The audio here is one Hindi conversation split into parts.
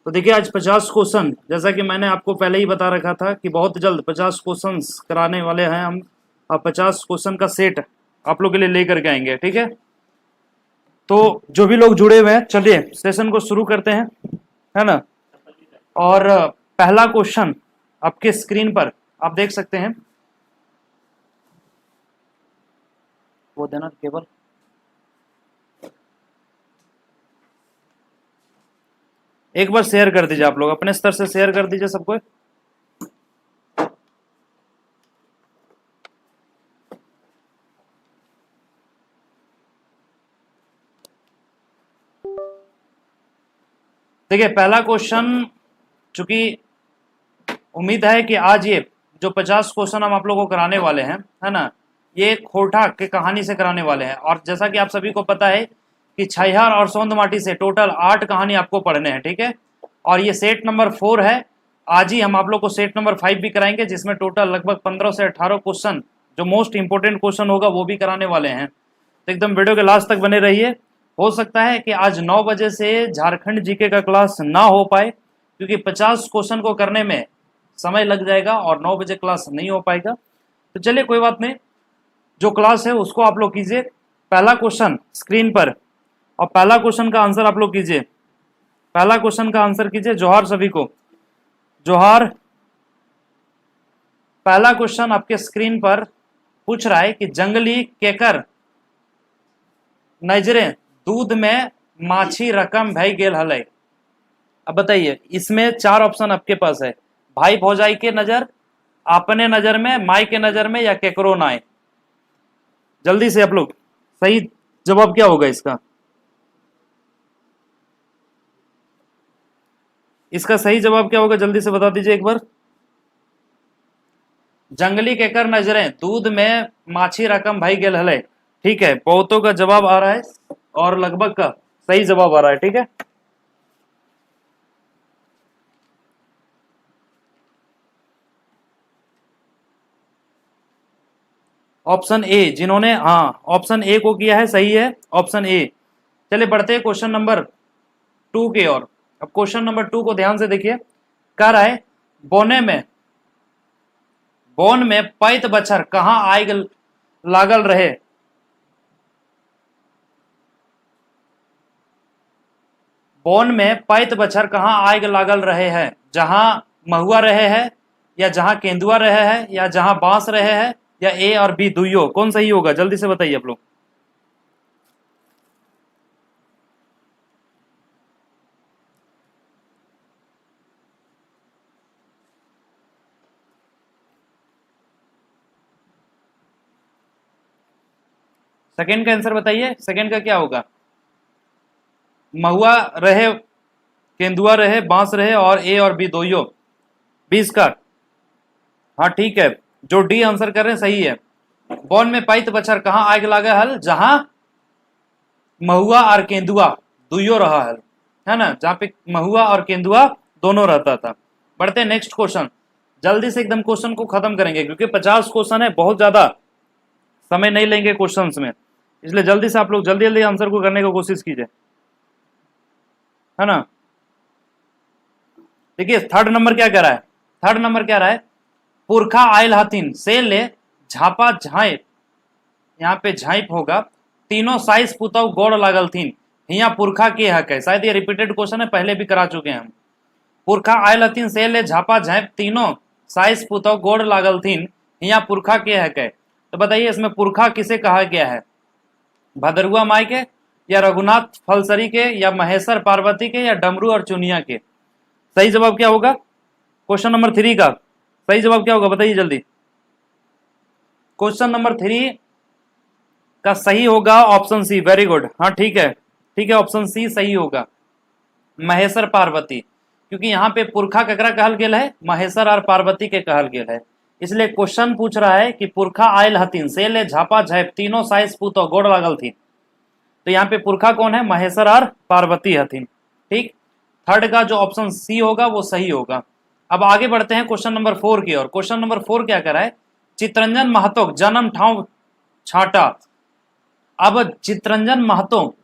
तो देखिए आज 50 क्वेश्चन, जैसा कि मैंने आपको पहले ही बता रखा था कि बहुत जल्द 50 क्वेश्चन कराने वाले हैं हम। अब 50 क्वेश्चन का सेट आप लोग के लिए लेकर के आएंगे, ठीक है। तो जो भी लोग जुड़े हुए हैं, चलिए सेशन को शुरू करते हैं, है ना। और पहला क्वेश्चन आपके स्क्रीन पर आप देख सकते हैं, वो देना केवल। एक बार शेयर कर दीजिए, आप लोग अपने स्तर से शेयर कर दीजिए सबको। देखिए पहला क्वेश्चन, चूंकि उम्मीद है कि आज ये जो 50 क्वेश्चन हम आप लोगों को कराने वाले हैं, है ना, ये खोटा की कहानी से कराने वाले हैं। और जैसा कि आप सभी को पता है कि छैहर और सोंद माटी से टोटल 8 कहानी आपको पढ़ने हैं, ठीक है। और ये सेट नंबर 4 है। आज ही हम आप लोग को सेट नंबर 5 भी कराएंगे, जिसमें टोटल लगभग 15 से 18 क्वेश्चन, जो मोस्ट इंपोर्टेंट क्वेश्चन होगा वो भी कराने वाले हैं। तो एकदम वीडियो के लास्ट तक बने रहिए। हो सकता है कि आज 9 बजे से झारखंड जीके का क्लास ना हो पाए, क्योंकि 50 क्वेश्चन को करने में समय लग जाएगा और 9 बजे क्लास नहीं हो पाएगा। तो चलिए कोई बात नहीं, जो क्लास है उसको आप लोग कीजिए। पहला क्वेश्चन स्क्रीन पर, और पहला क्वेश्चन का आंसर आप लोग कीजिए। पहला क्वेश्चन का आंसर कीजिए। जोहार सभी को, जोहार। पहला क्वेश्चन आपके स्क्रीन पर पूछ रहा है कि जंगली केकर नजरे दूध में माछी रकम भई गेल हलै। अब बताइए, इसमें 4 ऑप्शन आपके पास है। भाई भौजाई के नजर, अपने नजर में, माई के नजर में, या केकरो नाय। जल्दी से आप लोग, सही जवाब क्या होगा इसका? इसका सही जवाब क्या होगा, जल्दी से बता दीजिए एक बार। जंगली केकर नजरें दूध में माछी रकम भई गेल हलै। ठीक है, बहुतों का जवाब आ रहा है और लगभग का सही जवाब आ रहा है, ठीक है। ऑप्शन ए, जिन्होंने हाँ ऑप्शन ए को किया है, सही है ऑप्शन ए। चलिए बढ़ते हैं क्वेश्चन नंबर 2 की ओर। अब क्वेश्चन नंबर 2 को ध्यान से देखिए। कह रहा है बोन में पैत बछर कहां आग लागल रहे। बोन में पैत बछर कहां आग लागल रहे हैं? जहां महुआ रहे हैं, या जहां केंदुआ रहे हैं, या जहां बांस रहे हैं, या ए और बी दुइयो। कौन सही होगा, जल्दी से बताइए आप लोग। सेकंड का आंसर बताइए, सेकंड का क्या होगा? महुआ रहे, केंदुआ रहे, बांस रहे, और ए और बी दोइयो। 20 का, हाँ ठीक है, जो डी आंसर कर रहे हैं सही है। बौन में पैत बछर कहां आग लागे हल? जहां महुआ और केंदुआ दुइयो रहा हल, है ना, जहां पे महुआ और केंदुआ दोनों रहता था। बढ़ते हैं नेक्स्ट क्वेश्चन। जल्दी से एकदम क्वेश्चन को खत्म करेंगे, क्योंकि 50 क्वेश्चन है, बहुत ज्यादा समय नहीं लेंगे क्वेश्चंस में, इसलिए जल्दी से आप लोग जल्दी जल्दी आंसर को करने की कोशिश कीजिए, है ना। देखिए थर्ड नंबर क्या कह रहा है, थर्ड नंबर क्या रहा है? पुरखा आयल हथिन से ले झापा झाइप, यहाँ पे झाइप होगा, तीनों साइज पुतव गोड़ लागल थीन, हिया पुरखा के हक है। शायद ये रिपीटेड क्वेश्चन है, पहले भी करा चुके हैं हम। पुरखा आयल हथिन से ले झापा झाइप, तीनों साइज पुतव गोड़ लागल थीन, हिया पुरखा के हक है। तो बताइए इसमें पुरखा किसे कहा गया है? भदरुआ माई के, या रघुनाथ फलसरी के, या महेश्वर पार्वती के, या डमरू और चुनिया के। सही जवाब क्या होगा क्वेश्चन नंबर 3 का? सही जवाब क्या होगा बताइए जल्दी। क्वेश्चन नंबर 3 का सही होगा ऑप्शन सी। वेरी गुड, हाँ ठीक है, ठीक है, ऑप्शन सी सही होगा, महेश्वर पार्वती। क्योंकि यहाँ पे पुरखा ककरा कहल गेल है? महेश्वर और पार्वती के कहल गेल है। इसलिए क्वेश्चन पूछ रहा है कि पुरखा आयल हथिन से ले झापा झाइप, तीनों साइज पूतो गोड़ लागल थी। तो यहाँ पे पुरखा कौन है? महेश्वर और पार्वती हथिन, ठीक। थर्ड का जो ऑप्शन सी होगा वो सही होगा। अब आगे बढ़ते हैं क्वेश्चन नंबर 4 की ओर। क्वेश्चन नंबर 4 क्या करा है? चितरंजन महतो जन्म ठाव छाटा। अब चितरंजन महतो,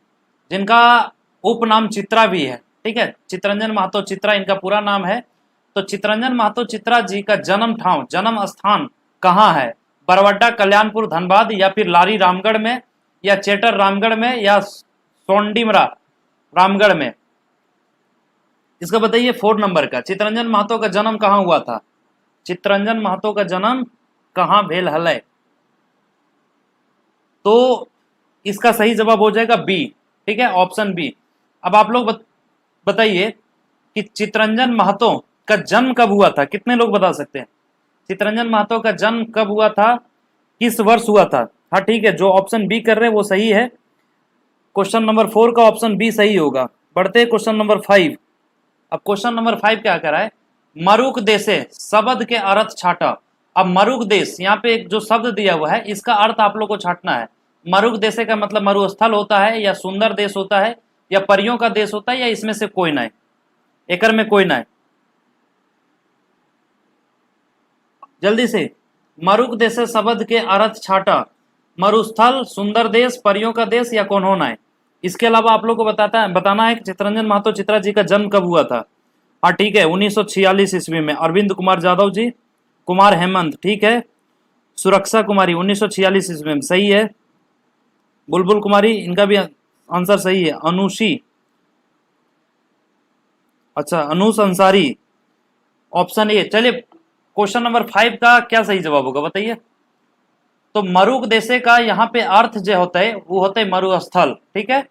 जिनका उपनाम चित्रा भी है, ठीक है। चितरंजन महतो चित्रा इनका पूरा नाम है। तो चितरंजन महतो चित्रा जी का जन्म ठाव, जन्म स्थान कहाँ है? बरवड्डा, कल्याणपुर, धनबाद, या फिर लारी रामगढ़ में, या चेटर रामगढ़ में, या सोंडीमरा रामगढ़ में? इसका बताइए 4 नंबर का। चितरंजन महतो का जन्म कहाँ हुआ था? चितरंजन महतो का जन्म कहाँ भेल हलै? तो इसका सही जवाब हो जाएगा बी, ठीक है, ऑप्शन बी। अब आप लोग बताइए कि चितरंजन महतो का जन्म कब हुआ था? कितने लोग बता सकते हैं चितरंजन महतो का जन्म कब हुआ था, किस वर्ष हुआ था? हाँ ठीक है, जो ऑप्शन बी कर रहे हैं वो सही है। क्वेश्चन नंबर 4 का ऑप्शन बी सही होगा। बढ़ते हैं क्वेश्चन नंबर 5। अब क्वेश्चन नंबर 5 क्या करा है? मरुक देशे शब्द के अर्थ छाटा। अब मरुक देश, यहाँ पे एक जो शब्द दिया हुआ है इसका अर्थ आप लोग को छाटना है। मरुक देशे का मतलब मरुस्थल होता है, या सुंदर देश होता है, या परियों का देश होता है, या इसमें से कोई ना है, एकर में कोई ना है। जल्दी से, मरुक देशे शब्द के अर्थ छाटा। मरुस्थल, सुंदर देश, परियों का देश, या कौन होना है? इसके अलावा आप लोग को बताना है कि चितरंजन महतो चित्रा जी का जन्म कब हुआ था। हाँ ठीक है, 1946 ईस्वी में। अरविंद कुमार जाधव जी, कुमार हेमंत, ठीक है। सुरक्षा कुमारी 1946 ईस्वी में, सही है। बुलबुल कुमारी, इनका भी आंसर सही है। अनुषी, अच्छा अनुष अंसारी, ऑप्शन ए। चलिए क्वेश्चन नंबर 5 का क्या सही जवाब होगा बताइए। तो मरुक देशे का यहाँ पे अर्थ जो होता है वो होता है मरुस्थल, ठीक है,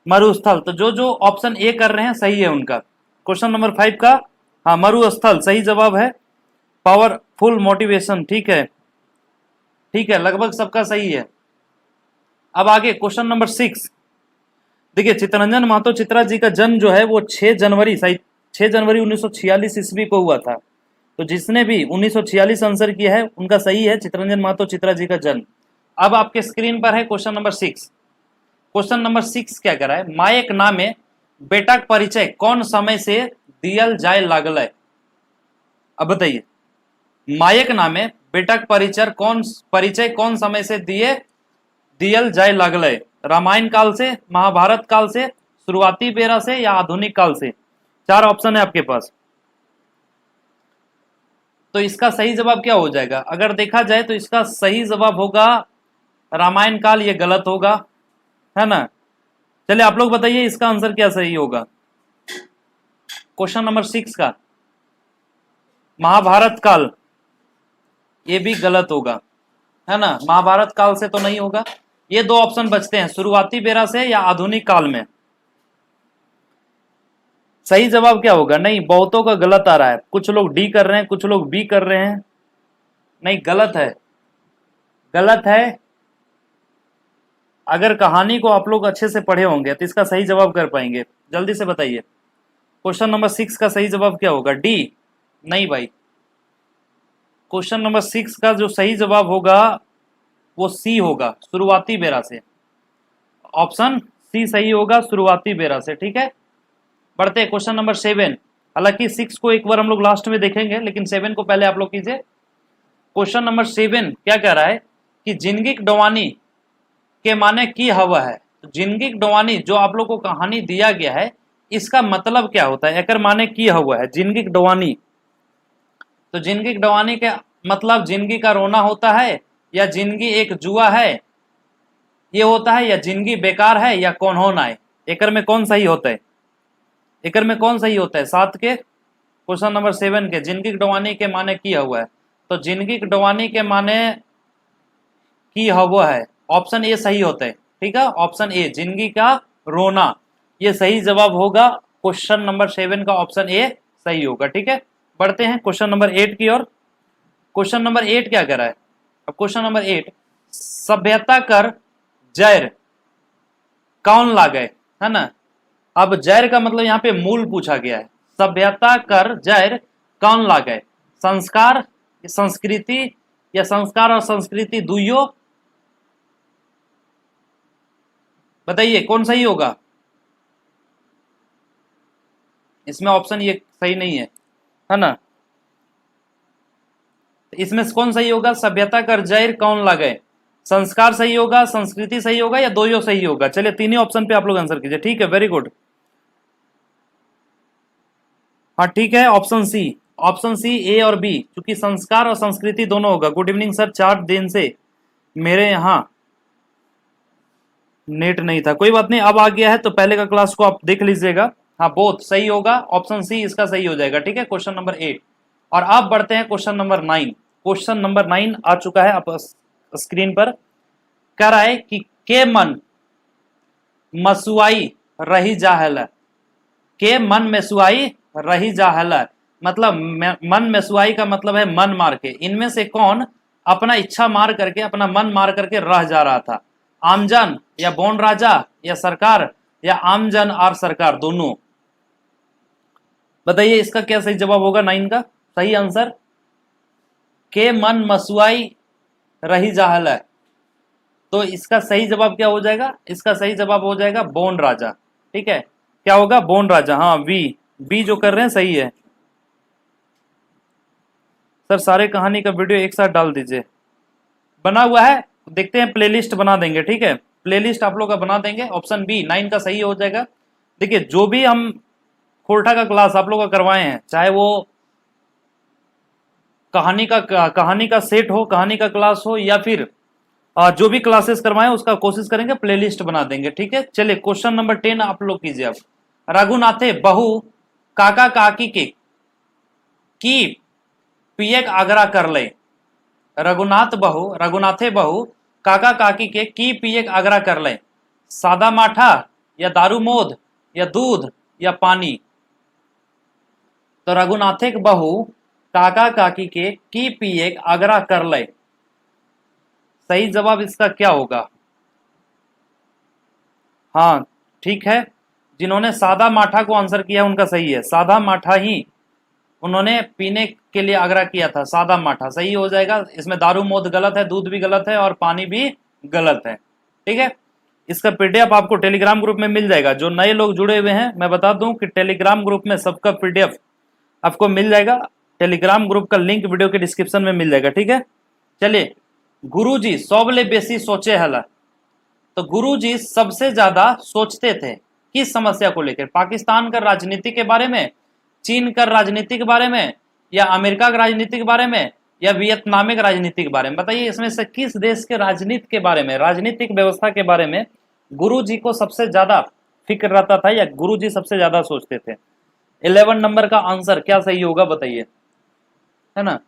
मरुस्थल। तो जो जो ऑप्शन ए कर रहे हैं सही है उनका। क्वेश्चन नंबर 5 का, हाँ मरुस्थल सही जवाब है। पावरफुल मोटिवेशन, ठीक है, ठीक है, लगभग सबका सही है। अब आगे क्वेश्चन नंबर 6। देखिए चितरंजन महतो चित्रा जी का जन्म जो है वो 6 जनवरी 1946 ईस्वी को हुआ था। तो जिसने भी 1946 आंसर किया है उनका सही है, चितरंजन महतो चित्रा जी का जन्म। अब आपके स्क्रीन पर है क्वेश्चन नंबर 6। क्वेश्चन नंबर 6 क्या कह रहा है? मायक नामे बेटाक परिचय कौन समय से दियल जाय लागल है? अब बताइए, मायक नामे बेटाक परिचय कौन समय से दियल जाय लागल है? रामायण काल से, महाभारत काल से, शुरुआती बेरा से, या आधुनिक काल से? 4 ऑप्शन है आपके पास। तो इसका सही जवाब क्या हो जाएगा? अगर देखा जाए तो इसका सही जवाब होगा रामायण काल। ये गलत होगा, है ना। चलिए आप लोग बताइए इसका आंसर क्या सही होगा। क्वेश्चन नंबर 6 का महाभारत काल, ये भी गलत होगा, है ना। महाभारत काल से तो नहीं होगा। ये 2 ऑप्शन बचते हैं, शुरुआती बेरा से या आधुनिक काल में। सही जवाब क्या होगा? नहीं, बहुतों का गलत आ रहा है। कुछ लोग डी कर रहे हैं, कुछ लोग बी कर रहे हैं। नहीं, गलत है, गलत है। अगर कहानी को आप लोग अच्छे से पढ़े होंगे तो इसका सही जवाब कर पाएंगे। जल्दी से बताइए क्वेश्चन नंबर 6 का सही जवाब क्या होगा? डी? नहीं भाई, क्वेश्चन नंबर 6 का जो सही जवाब होगा वो सी होगा, शुरुआती बेरा से। ऑप्शन सी सही होगा, शुरुआती बेरा से, ठीक है। बढ़ते हैं क्वेश्चन नंबर 7। हालांकि 6 को एक बार हम लोग लास्ट में देखेंगे, लेकिन 7 को पहले आप लोग कीजिए। क्वेश्चन नंबर 7 क्या कह रहा है कि जिंदगी डोवानी के माने की हवा है। तो जिंदगी डोवानी जो आप लोग को कहानी दिया गया है इसका मतलब क्या होता है? एकर माने की हुआ है जिंदगी डोवानी। तो जिंदगी डोवानी के मतलब जिंदगी का रोना होता है, या जिंदगी एक जुआ है ये होता है, या जिंदगी बेकार है, या कौन होना है? एकर में कौन सही होता है? एकर में कौन सही होता है? 7 के क्वेश्चन नंबर 7 के जिंदगी डोवानी के माने की हुआ है। तो जिंदगी डोवानी के माने की हुआ है, ऑप्शन ए सही होता है, ठीक है। ऑप्शन ए जिंदगी का रोना, ये सही जवाब होगा। क्वेश्चन नंबर 7 का ऑप्शन ए सही होगा, ठीक है। बढ़ते हैं क्वेश्चन नंबर 8 की ओर। क्वेश्चन नंबर 8 क्या कह रहा है? अब क्वेश्चन नंबर 8, सभ्यता कर जैर कौन लागे, है ना। अब जैर का मतलब यहाँ पे मूल पूछा गया है। सभ्यता कर जैर कौन लागे? संस्कार, संस्कृति, या संस्कार और संस्कृति दुइयो? बताइए कौन सही होगा? इसमें ऑप्शन ये सही नहीं है ना। इसमें कौन सही होगा? सभ्यता कर जैर कौन लागे, संस्कार सही होगा, संस्कृति सही होगा, या दोयो सही होगा? चलिए तीनों ऑप्शन पे आप लोग आंसर कीजिए, ठीक है, वेरी गुड। हाँ ठीक है, ऑप्शन सी ए और बी, क्योंकि संस्कार और संस्कृति दोनों होगा। गुड इवनिंग सर, 4 दिन से मेरे यहाँ नेट नहीं था, कोई बात नहीं, अब आ गया है तो पहले का क्लास को आप देख लीजिएगा। हाँ बोथ सही होगा, ऑप्शन सी इसका सही हो जाएगा। ठीक है, क्वेश्चन नंबर 8। और अब बढ़ते हैं क्वेश्चन नंबर 9। क्वेश्चन नंबर 9 आ चुका है आप स्क्रीन पर। कह रहा है कि के मन मसुआई रही जाहल, के मन मेसुआई रही जाहल, मतलब मन मेसुआई का मतलब है मन मार के। इनमें से कौन अपना इच्छा मार करके, अपना मन मार करके रह जा रहा था? आमजन या बोन राजा या सरकार, या आमजन और सरकार दोनों? बताइए इसका क्या सही जवाब होगा 9 का सही आंसर? के मन मसुआई रही जाहल है, तो इसका सही जवाब क्या हो जाएगा? इसका सही जवाब हो जाएगा बोन राजा। ठीक है, क्या होगा? बोन राजा। हाँ बी जो कर रहे हैं सही है। सर सारे कहानी का वीडियो एक साथ डाल दीजिए, बना हुआ है, देखते हैं, प्लेलिस्ट बना देंगे। ठीक है, प्लेलिस्ट आप लोग का बना देंगे। ऑप्शन बी 9 का सही हो जाएगा। देखिए जो भी हम खोरठा का क्लास आप लोग का करवाए हैं, चाहे वो कहानी का सेट हो, कहानी का क्लास हो, या फिर जो भी क्लासेस करवाएं उसका कोशिश करेंगे प्लेलिस्ट बना देंगे। ठीक है, चलिए क्वेश्चन नंबर 10 आप लोग कीजिए। अब रघुनाथे बहु काका काकी के की पियक आगरा कर ले। रघुनाथे बहु काका काकी के की पियक आगरा कर ले। सादा माठा या दारू मोद या दूध या पानी? तो रघुनाथे बहु काका काकी के की पियक आगरा कर ले, सही जवाब इसका क्या होगा? हाँ ठीक है, जिन्होंने सादा माठा को आंसर किया उनका सही है। सादा माठा ही उन्होंने पीने के लिए आग्रह किया था, सादा माठा सही हो जाएगा। इसमें दारू मोद गलत है, दूध भी गलत है और पानी भी गलत है। ठीक है, इसका पीडीएफ आपको टेलीग्राम ग्रुप में मिल जाएगा। जो नए लोग जुड़े हुए हैं मैं बता दूं कि टेलीग्राम ग्रुप में सबका पीडीएफ आपको मिल जाएगा। टेलीग्राम ग्रुप का लिंक वीडियो के डिस्क्रिप्शन में मिल जाएगा। ठीक है, चलिए गुरुजी सबले बेसी सोचे हला, तो गुरुजी सबसे ज्यादा सोचते थे किस समस्या को लेकर? पाकिस्तान का राजनीति के बारे में, चीन का राजनीति के बारे में, या अमेरिका की राजनीति के बारे में, या वियतनाम के राजनीति के बारे में? बताइए इसमें से किस देश के राजनीति के बारे में, राजनीतिक व्यवस्था के बारे में गुरुजी को सबसे ज्यादा फिक्र रहता था, या गुरुजी सबसे ज्यादा सोचते थे? 11 नंबर का आंसर क्या सही होगा बताइए, है ना?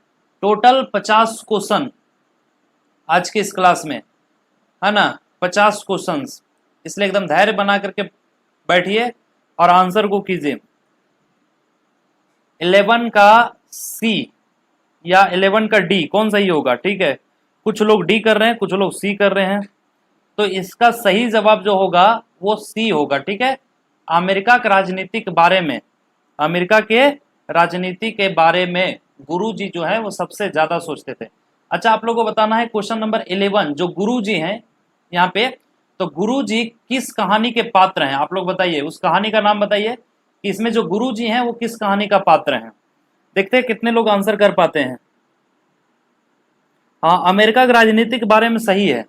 टोटल 50 क्वेश्चन आज के इस क्लास में, है ना? 50 क्वेश्चंस, इसलिए एकदम धैर्य बना करके बैठिए और आंसर को कीजिए। 11 का सी या 11 का डी कौन सही होगा? ठीक है, कुछ लोग डी कर रहे हैं, कुछ लोग सी कर रहे हैं, तो इसका सही जवाब जो होगा वो सी होगा। ठीक है, अमेरिका के राजनीति के बारे में, अमेरिका के राजनीति के बारे में गुरुजी जो है वो सबसे ज्यादा सोचते थे। अच्छा, आप लोगों को बताना है क्वेश्चन नंबर 11 जो गुरुजी हैं यहाँ पे, तो गुरुजी किस कहानी के पात्र हैं? आप लोग बताइए, उस कहानी का नाम बताइए कि इसमें जो गुरुजी हैं वो किस कहानी का पात्र हैं। देखते हैं कितने लोग आंसर कर पाते हैं। हाँ, अमेरिका की राजनीति के बारे में सही है।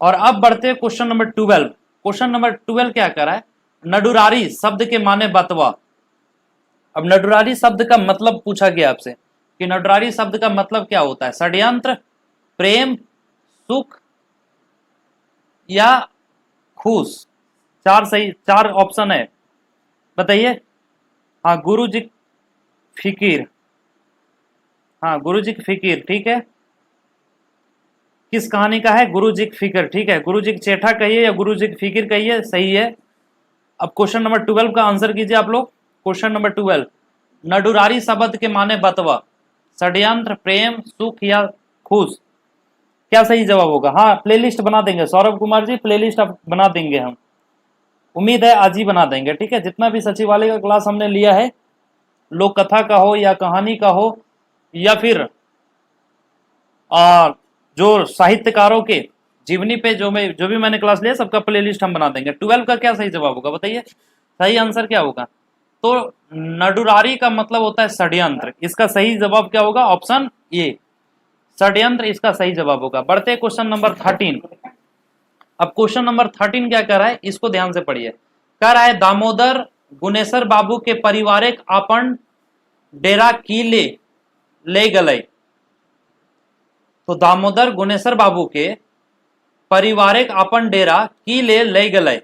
और अब बढ़ते हैं क्वेश्चन नंबर 12। क्वेश्चन नंबर 12 क्या कर रहा है? नडुरारी शब्द के माने बतवा। अब नडुरारी शब्द का मतलब पूछा गया आपसे कि नडुरारी शब्द का मतलब क्या होता है? षड्यंत्र, प्रेम, सुख या खुश? चार ऑप्शन है, बताइए। हाँ, गुरु जी फिकीर, हाँ गुरु जी की फिकीर। ठीक है, किस कहानी का है? गुरु जी की फिक्र। ठीक है, गुरु जी की चेठा कहिए या गुरु जी की फिक्र कहिए, सही है। अब क्वेश्चन नंबर 12 का आंसर कीजिए आप लोग। क्वेश्चन नंबर 12, नडुरारी शब्द के माने बतवा, षड्यंत्र, प्रेम, सुख या खुश? क्या सही जवाब होगा? हाँ, प्लेलिस्ट बना देंगे सौरभ कुमार जी, प्लेलिस्ट अब बना देंगे हम, उम्मीद है आज ही बना देंगे। ठीक है, जितना भी सचिवालय का क्लास हमने लिया है, लोक कथा का हो या कहानी का हो या फिर जो साहित्यकारों के जीवनी पे जो भी मैंने क्लास लिया, सबका प्लेलिस्ट हम बना देंगे। 12 का क्या सही जवाब होगा बताइए, सही आंसर क्या होगा? तो नडुरारी का मतलब होता है षड्यंत्र, इसका सही जवाब क्या होगा? ऑप्शन ए, षड्यंत्र इसका सही जवाब होगा। बढ़ते क्वेश्चन नंबर 13। अब क्वेश्चन नंबर 13 क्या कर रहा है, इसको ध्यान से पढ़िए। कह रहा है दामोदर गुनेसर बाबू के पारिवारिक आपन डेरा की ले गलय। तो दामोदर गुनेसर बाबू के परिवारिक अपन डेरा की ले गलय।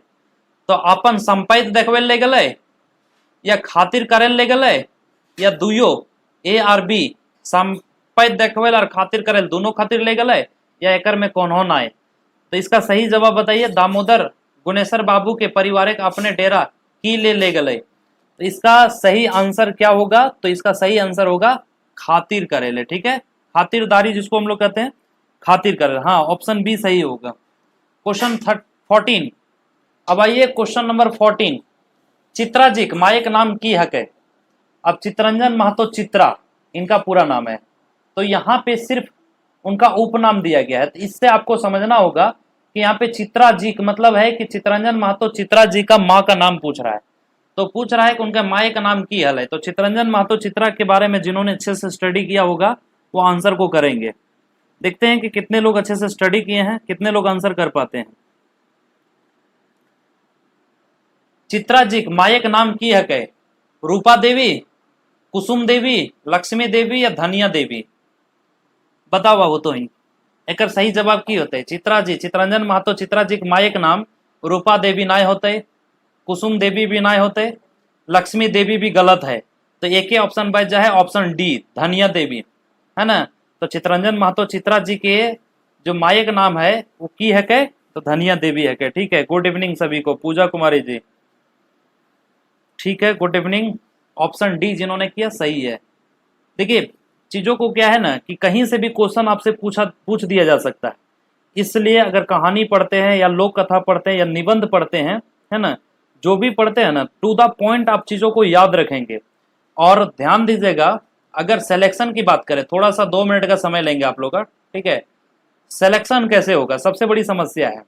तो अपन संपैत देखवे ले गलय या खातिर करे ले गलय या दुयो ए और बी संपैत देखवे और खातिर करे दोनों खातिर ले गलय या एकर में कौन हो ना है। तो इसका सही जवाब बताइए। दामोदर गुनेसर बाबू के परिवारिक अपने डेरा की ले गलय। तो इसका सही आंसर क्या होगा? तो इसका सही आंसर होगा खातिर करेले। ठीक है, खातिरदारी जिसको हम लोग कहते हैं, खातिर करेले। हाँ, ऑप्शन बी सही होगा। क्वेश्चन 14। अब आइए क्वेश्चन नंबर 14। चित्राजिक मायक नाम की हक है। अब चित्रंजन महतो चित्रा इनका पूरा नाम है, तो यहाँ पे सिर्फ उनका उपनाम दिया गया है। तो इससे आपको समझना होगा कि यहाँ पे चित्रा जी का मतलब है कि चित्रंजन महतो चित्रा जी का माँ का नाम पूछ रहा है। तो पूछ रहा है कि उनका माँ का नाम की हल है। तो चित्रंजन महतो चित्रा के बारे में जिन्होंने अच्छे से स्टडी किया होगा वो आंसर को करेंगे। देखते हैं कि कितने लोग अच्छे से स्टडी किए हैं, कितने लोग आंसर कर पाते हैं। चित्रा जी मायक नाम की हक है। रूपा देवी, कुसुम देवी, लक्ष्मी देवी या धनिया देवी? बताओ बाबू। तो ही एक सही जवाब की होते? चित्रा जी, चित्रंजन महतो चित्रा जी मायक नाम रूपा देवी नाय होते, कुसुम देवी भी नाय होते, लक्ष्मी देवी भी गलत है। तो एक ही ऑप्शन बच जाए, ऑप्शन डी धनिया देवी, है ना। तो चित्रंजन महतो चित्रा जी के जो मायक नाम है वो की है के? तो धनिया देवी है के। ठीक है, गुड इवनिंग सभी को। पूजा कुमारी जी, ठीक है, गुड इवनिंग। ऑप्शन डी जिन्होंने किया सही है। देखिए चीजों को क्या है ना कि कहीं से भी क्वेश्चन आपसे पूछ दिया जा सकता है, इसलिए अगर कहानी पढ़ते हैं या लोक कथा पढ़ते हैं या निबंध पढ़ते हैं, है ना, जो भी पढ़ते हैं ना, टू द पॉइंट आप चीजों को याद रखेंगे। और ध्यान दीजिएगा, अगर सिलेक्शन की बात करें, थोड़ा सा 2 मिनट का समय लेंगे आप लोग का। ठीक है, सिलेक्शन कैसे होगा सबसे बड़ी समस्या है,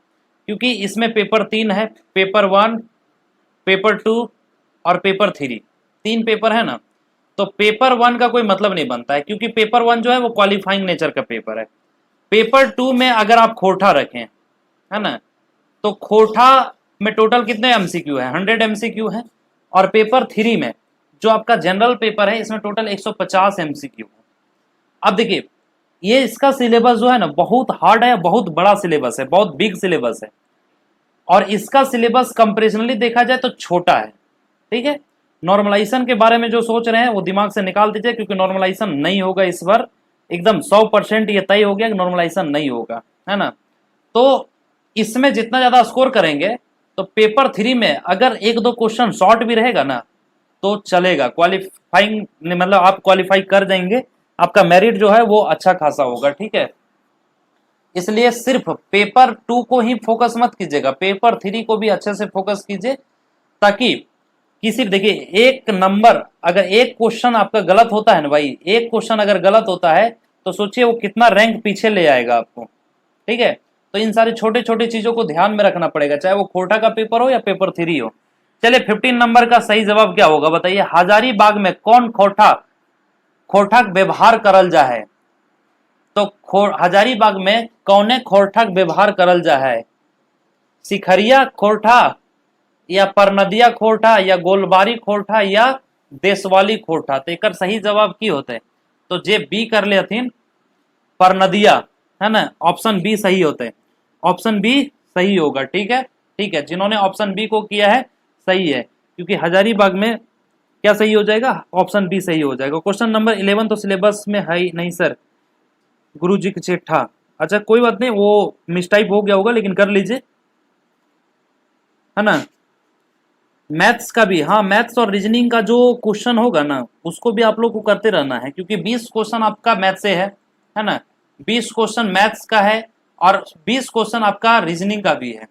क्योंकि इसमें पेपर 3 है, पेपर 1, पेपर 2 और पेपर 3, 3 पेपर है ना। तो पेपर 1 का कोई मतलब नहीं बनता है, क्योंकि पेपर 1 जो है वो क्वालिफाइंग नेचर का पेपर है। पेपर 2 में अगर आप खोटा रखें, है ना, तो खोटा में टोटल कितने एमसीक्यू है? 100 एमसीक्यू है। और पेपर 3 में जो आपका जनरल पेपर है इसमें टोटल 150 एमसीक्यू है। अब देखिए ये इसका सिलेबस जो है ना बहुत हार्ड है, बहुत बड़ा सिलेबस है, बहुत बिग सिलेबस है। और इसका सिलेबस कंपेरिजनली देखा जाए तो छोटा है। ठीक है, नॉर्मलाइजेशन के बारे में जो सोच रहे हैं वो दिमाग से निकाल दीजिए, क्योंकि नॉर्मलाइजेशन नहीं होगा इस बार। एकदम 100% ये तय हो गया कि नॉर्मलाइजेशन नहीं होगा, है ना। तो इसमें जितना ज्यादा स्कोर करेंगे तो पेपर 3 में अगर 1-2 क्वेश्चन शॉर्ट भी रहेगा ना तो चलेगा, क्वालिफाइंग मतलब आप क्वालिफाई कर जाएंगे, आपका मेरिट जो है वो अच्छा खासा होगा। ठीक है, इसलिए सिर्फ पेपर 2 को ही फोकस मत कीजिएगा, पेपर 3 को भी अच्छे से फोकस कीजिए, ताकि किसी देखिए एक नंबर अगर एक क्वेश्चन आपका गलत होता है ना भाई, एक क्वेश्चन अगर गलत होता है तो सोचिए वो कितना रैंक पीछे ले आएगा आपको। ठीक है, तो इन सारी छोटे छोटे चीजों को ध्यान में रखना पड़ेगा, चाहे वो खोटा का पेपर हो या पेपर 3 हो। चलिए 15 नंबर का सही जवाब क्या होगा बताइए। हजारीबाग में कौन खोरठा व्यवहार करल जा है? तो हजारीबाग में कौने खोरठा व्यवहार करल जा है? सिखरिया खोरठा या परनदिया खोरठा या गोलबारी खोरठा या देशवाली खोरठा? तो एक सही जवाब की होते? तो जे बी कर लेथिन परनदिया, है ना। ऑप्शन बी सही होते, ऑप्शन बी सही होगा। ठीक है, ठीक है, जिन्होंने ऑप्शन बी को किया है सही है, क्योंकि हजारीबाग में क्या सही हो जाएगा? ऑप्शन बी सही हो जाएगा। क्वेश्चन नंबर 11 तो सिलेबस में है ही नहीं सर, गुरु जी की चिट्ठा। अच्छा कोई बात नहीं, वो मिसटाइप हो गया होगा, लेकिन कर लीजिए, है ना। मैथ्स का भी, हाँ मैथ्स और रीजनिंग का जो क्वेश्चन होगा ना उसको भी आप लोग को करते रहना है, क्योंकि 20 क्वेश्चन आपका मैथ्स से है ना, 20 क्वेश्चन मैथ्स का है और 20 क्वेश्चन आपका रीजनिंग का भी है।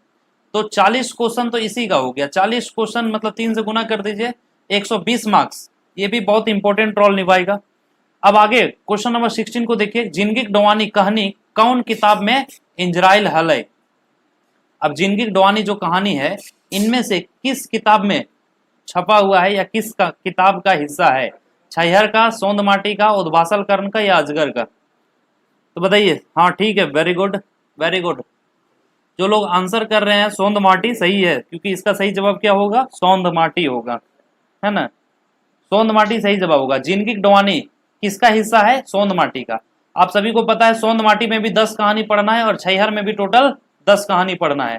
तो 40 क्वेश्चन तो इसी का हो गया, 40 क्वेश्चन मतलब 3 से गुना कर दीजिए, 120 मार्क्स, ये भी बहुत इंपॉर्टेंट रोल निभाएगा। अब आगे क्वेश्चन नंबर 16 को देखिए। जिंदगी डोवानी कहानी कौन किताब में इंजराइल हल है? अब जिंदगी डोवानी जो कहानी है इनमें से किस किताब में छपा हुआ है या किस का किताब का हिस्सा है? छैहर का, सोंद माटी का, उद्भासल कर्ण का या अजगर का? तो बताइए। हाँ ठीक है, वेरी गुड वेरी गुड। जो लोग आंसर कर रहे हैं सोंद माटी सही है, क्योंकि इसका सही जवाब क्या होगा? सौंद माटी होगा, है ना। सोंद माटी सही जवाब होगा। जिनगी डोवानी किसका हिस्सा है? सोंद माटी का। आप सभी को पता है सोंद माटी में भी 10 कहानी पढ़ना है और छैहर में भी टोटल 10 कहानी पढ़ना है।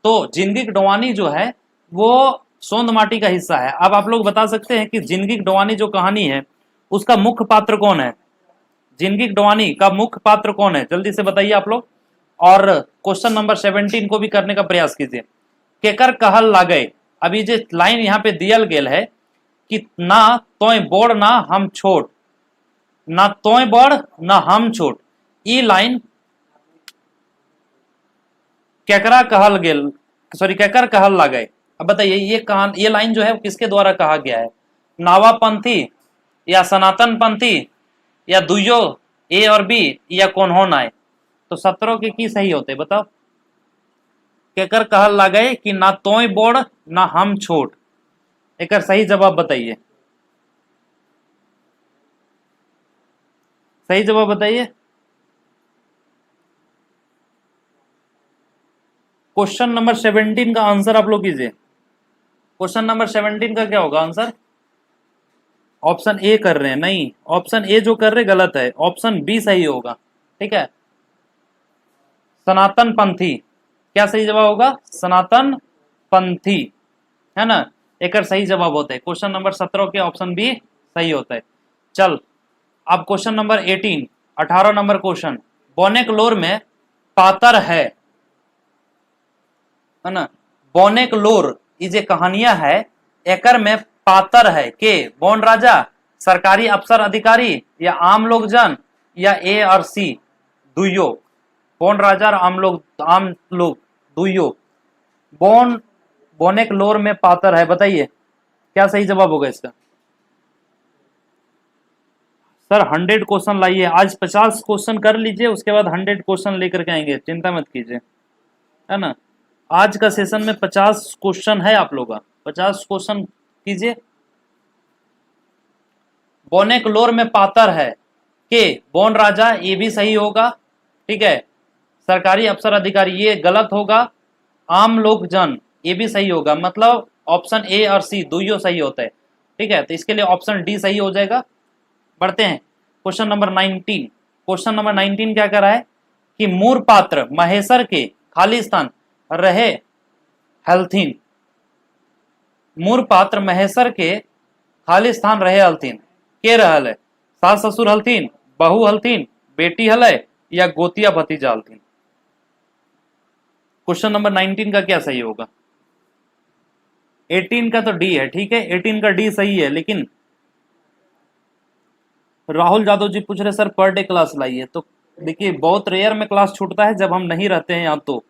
तो जिनगी डोवानी जो है वो सोंद माटी का हिस्सा है। अब आप लोग बता सकते हैं कि जिनगी डोवानी जो कहानी है उसका मुख्य पात्र कौन है? जिनगी डोवानी का मुख्य पात्र कौन है? जल्दी से बताइए आप लोग। और क्वेश्चन नंबर 17 को भी करने का प्रयास कीजिए। केकर कहल लागे, अभी जो लाइन यहाँ पे दियल गेल है कि ना तोय बड़ ना हम छोट, ना तोय बड़ ना हम छोट, ई लाइन केकरा कहल गेल, सॉरी केकर कहल लागे। अब बताइए ये लाइन जो है किसके द्वारा कहा गया है? नावापंथी या सनातन पंथी या दुयो ए और बी या कौन हो ना है? तो 17 के की सही होते बताओ। केकर कहल लागे कि ना तोय बड़ ना हम छोट, एक सही जवाब बताइए। सही जवाब बताइए। क्वेश्चन नंबर 17 का आंसर आप लोग कीजिए। क्वेश्चन नंबर 17 का क्या होगा आंसर? ऑप्शन ए कर रहे हैं, नहीं, ऑप्शन ए जो कर रहे गलत है, ऑप्शन बी सही होगा। ठीक है, सनातन पंथी, क्या सही जवाब होगा? सनातन पंथी, है ना, एक सही जवाब होता है। क्वेश्चन नंबर 17 के ऑप्शन बी सही होता है। चल अब क्वेश्चन नंबर 18 नंबर क्वेश्चन, बोनेक लोर में पातर है ना, बोनेक लोर ये जे कहानियां है एकर में पातर है के बौन राजा, सरकारी अफसर अधिकारी या आम लोग जन या ए और सी दुयो। बौन राजा और आम लोग दुयो। बोनेक लोर में पातर है, बताइए क्या सही जवाब होगा इसका? सर 100 क्वेश्चन लाइए, आज 50 क्वेश्चन कर लीजिए, उसके बाद 100 क्वेश्चन लेकर के आएंगे, चिंता मत कीजिए, है ना। आज का सेशन में 50 क्वेश्चन है आप लोग का, 50 क्वेश्चन कीजिए। बोनेक लोर में पातर है के बौन राजा, ये भी सही होगा। ठीक है, सरकारी अफसर अधिकारी ये गलत होगा। आम लोग जन ये भी सही होगा, मतलब ऑप्शन ए और सी दोनों सही होता है। ठीक है, तो इसके लिए ऑप्शन डी सही हो जाएगा। बढ़ते हैं क्वेश्चन नंबर 19। क्वेश्चन नंबर 19 क्या कर रहा है कि मूर पात्र महेश्वर के खाली स्थान रहे हलथिन। मूर पात्र महेश्वर के खाली स्थान रहे हलथिन के रहल है? सास ससुर हलथिन, बहू हलथिन, बेटी हल या गोतिया भतीजा हलथिन? क्वेश्चन नंबर 19 का क्या सही होगा? 18 का तो डी है, ठीक है, 18 का डी सही है, लेकिन राहुल यादव जी पूछ रहे सर पर डे क्लास लाइए। तो देखिए बहुत रेयर में क्लास छूटता है जब हम नहीं रहते हैं यहाँ, तो